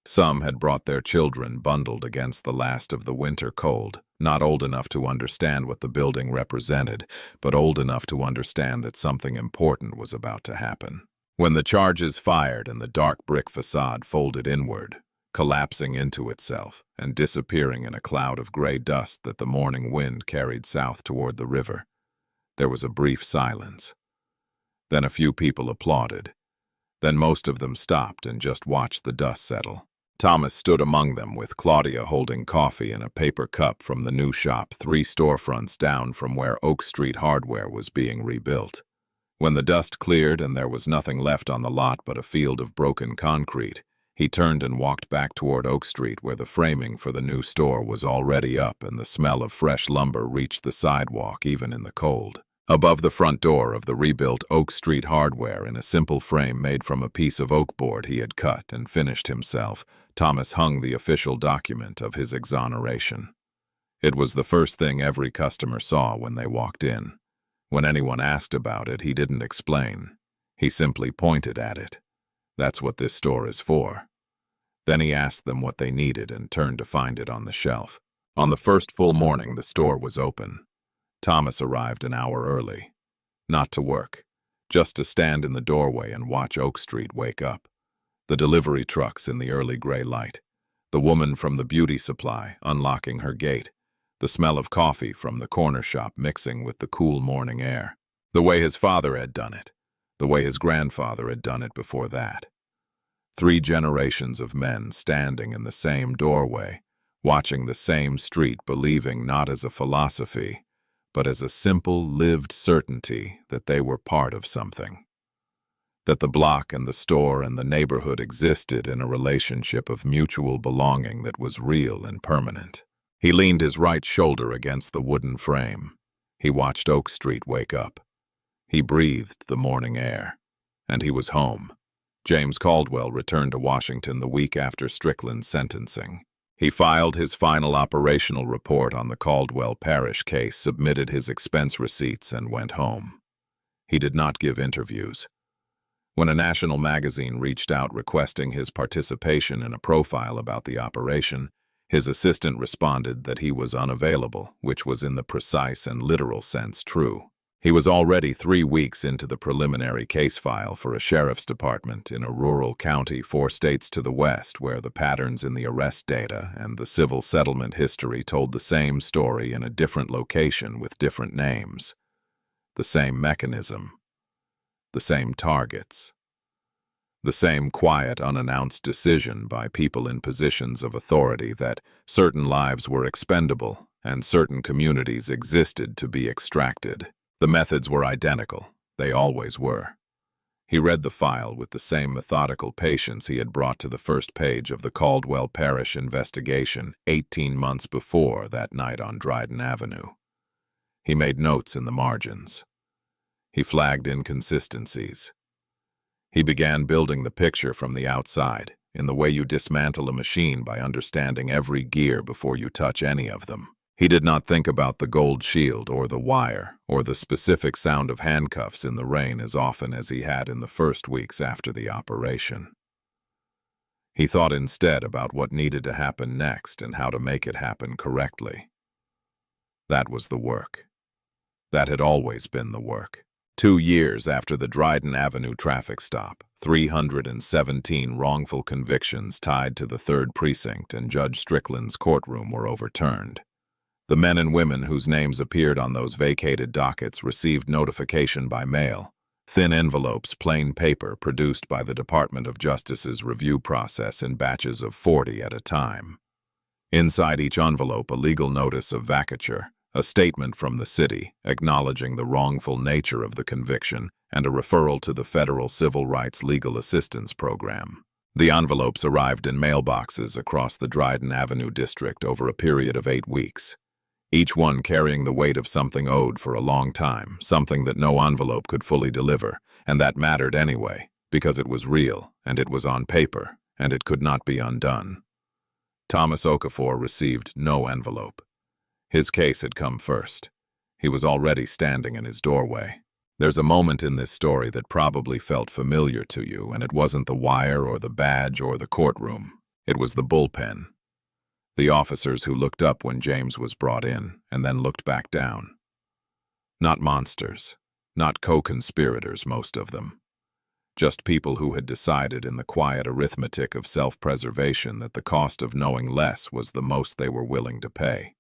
Some had brought their children bundled against the last of the winter cold, not old enough to understand what the building represented, but old enough to understand that something important was about to happen. When the charges fired and the dark brick facade folded inward, collapsing into itself and disappearing in a cloud of gray dust that the morning wind carried south toward the river, there was a brief silence. Then a few people applauded. Then most of them stopped and just watched the dust settle. Thomas stood among them with Claudia holding coffee in a paper cup from the new shop 3 storefronts down from where Oak Street Hardware was being rebuilt. When the dust cleared and there was nothing left on the lot but a field of broken concrete, he turned and walked back toward Oak Street, where the framing for the new store was already up and the smell of fresh lumber reached the sidewalk even in the cold. Above the front door of the rebuilt Oak Street Hardware, in a simple frame made from a piece of oak board he had cut and finished himself, Thomas hung the official document of his exoneration. It was the first thing every customer saw when they walked in. When anyone asked about it, he didn't explain. He simply pointed at it. That's what this store is for. Then he asked them what they needed and turned to find it on the shelf. On the first full morning, the store was open. Thomas arrived an hour early. Not to work, just to stand in the doorway and watch Oak Street wake up. The delivery trucks in the early gray light. The woman from the beauty supply unlocking her gate. The smell of coffee from the corner shop mixing with the cool morning air. The way his father had done it. The way his grandfather had done it before that. 3 generations of men standing in the same doorway, watching the same street, believing not as a philosophy, but as a simple, lived certainty that they were part of something. That the block and the store and the neighborhood existed in a relationship of mutual belonging that was real and permanent. He leaned his right shoulder against the wooden frame. He watched Oak Street wake up. He breathed the morning air. And he was home. James Caldwell returned to Washington the week after Strickland's sentencing. He filed his final operational report on the Caldwell Parish case, submitted his expense receipts, and went home. He did not give interviews. When a national magazine reached out requesting his participation in a profile about the operation, his assistant responded that he was unavailable, which was in the precise and literal sense true. He was already 3 weeks into the preliminary case file for a sheriff's department in a rural county 4 states to the west, where the patterns in the arrest data and the civil settlement history told the same story in a different location with different names. The same mechanism. The same targets. The same quiet, unannounced decision by people in positions of authority that certain lives were expendable and certain communities existed to be extracted. The methods were identical. They always were. He read the file with the same methodical patience he had brought to the first page of the Caldwell Parish investigation 18 months before that night on Dryden Avenue. He made notes in the margins. He flagged inconsistencies. He began building the picture from the outside, in the way you dismantle a machine by understanding every gear before you touch any of them. He did not think about the gold shield or the wire or the specific sound of handcuffs in the rain as often as he had in the first weeks after the operation. He thought instead about what needed to happen next and how to make it happen correctly. That was the work. That had always been the work. 2 years after the Dryden Avenue traffic stop, 317 wrongful convictions tied to the 3rd Precinct and Judge Strickland's courtroom were overturned. The men and women whose names appeared on those vacated dockets received notification by mail, thin envelopes, plain paper produced by the Department of Justice's review process in batches of 40 at a time. Inside each envelope, a legal notice of vacatur, a statement from the city acknowledging the wrongful nature of the conviction, and a referral to the Federal Civil Rights Legal Assistance Program. The envelopes arrived in mailboxes across the Dryden Avenue district over a period of 8 weeks, each one carrying the weight of something owed for a long time, something that no envelope could fully deliver, and that mattered anyway, because it was real, and it was on paper, and it could not be undone. Thomas Okafor received no envelope. His case had come first. He was already standing in his doorway. There's a moment in this story that probably felt familiar to you, and it wasn't the wire or the badge or the courtroom. It was the bullpen. The officers who looked up when James was brought in, and then looked back down. Not monsters, not co-conspirators, most of them. Just people who had decided in the quiet arithmetic of self-preservation that the cost of knowing less was the most they were willing to pay.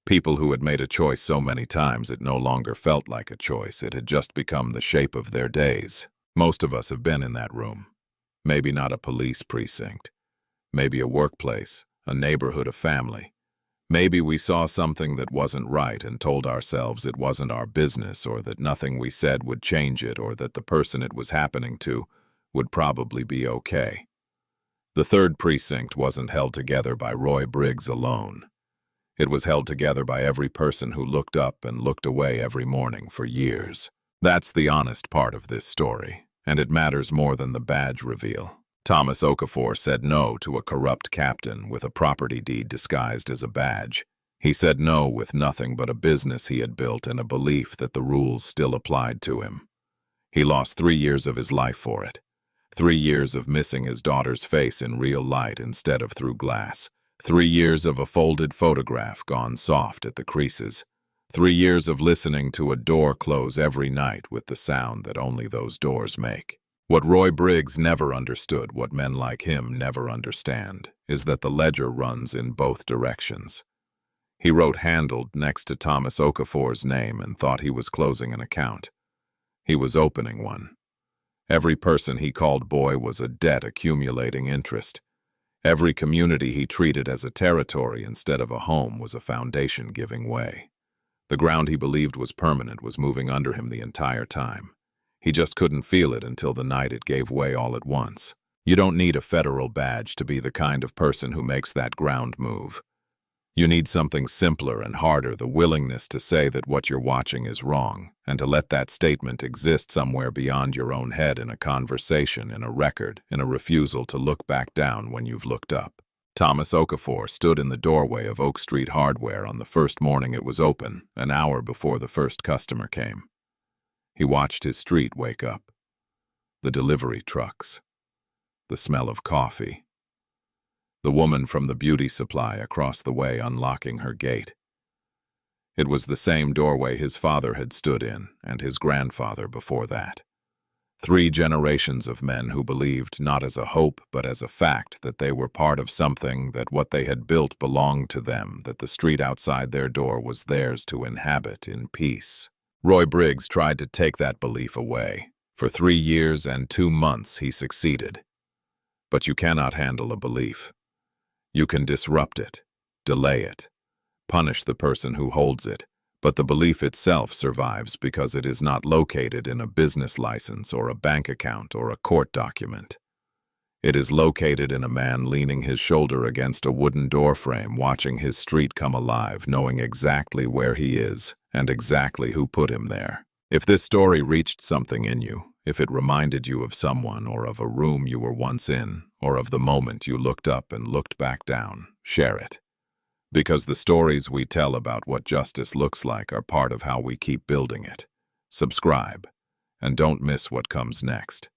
People who had made a choice so many times it no longer felt like a choice, it had just become the shape of their days. Most of us have been in that room. Maybe not a police precinct. Maybe a workplace, a neighborhood, a family. Maybe we saw something that wasn't right and told ourselves it wasn't our business, or that nothing we said would change it, or that the person it was happening to would probably be okay. The 3rd Precinct wasn't held together by Roy Briggs alone. It was held together by every person who looked up and looked away every morning for years. That's the honest part of this story, and it matters more than the badge reveal. Thomas Okafor said no to a corrupt captain with a property deed disguised as a badge. He said no with nothing but a business he had built and a belief that the rules still applied to him. He lost 3 years of his life for it. 3 years of missing his daughter's face in real light instead of through glass. 3 years of a folded photograph gone soft at the creases. 3 years of listening to a door close every night with the sound that only those doors make. What Roy Briggs never understood, what men like him never understand, is that the ledger runs in both directions. He wrote handled next to Thomas Okafor's name and thought he was closing an account. He was opening one. Every person he called boy was a debt accumulating interest. Every community he treated as a territory instead of a home was a foundation giving way. The ground he believed was permanent was moving under him the entire time. He just couldn't feel it until the night it gave way all at once. You don't need a federal badge to be the kind of person who makes that ground move. You need something simpler and harder, the willingness to say that what you're watching is wrong, and to let that statement exist somewhere beyond your own head, in a conversation, in a record, in a refusal to look back down when you've looked up. Thomas Okafor stood in the doorway of Oak Street Hardware on the first morning it was open, an hour before the first customer came. He watched his street wake up. The delivery trucks. The smell of coffee. The woman from the beauty supply across the way unlocking her gate. It was the same doorway his father had stood in, and his grandfather before that. 3 generations of men who believed not as a hope but as a fact that they were part of something, that what they had built belonged to them, that the street outside their door was theirs to inhabit in peace. Roy Briggs tried to take that belief away. For 3 years and 2 months he succeeded. But you cannot handle a belief. You can disrupt it, delay it, punish the person who holds it, But the belief itself survives because it is not located in a business license or a bank account or a court document. It is located in a man leaning his shoulder against a wooden doorframe, watching his street come alive, knowing exactly where he is and exactly who put him there. If this story reached something in you, if it reminded you of someone or of a room you were once in, or of the moment you looked up and looked back down, share it. Because the stories we tell about what justice looks like are part of how we keep building it. Subscribe, and don't miss what comes next.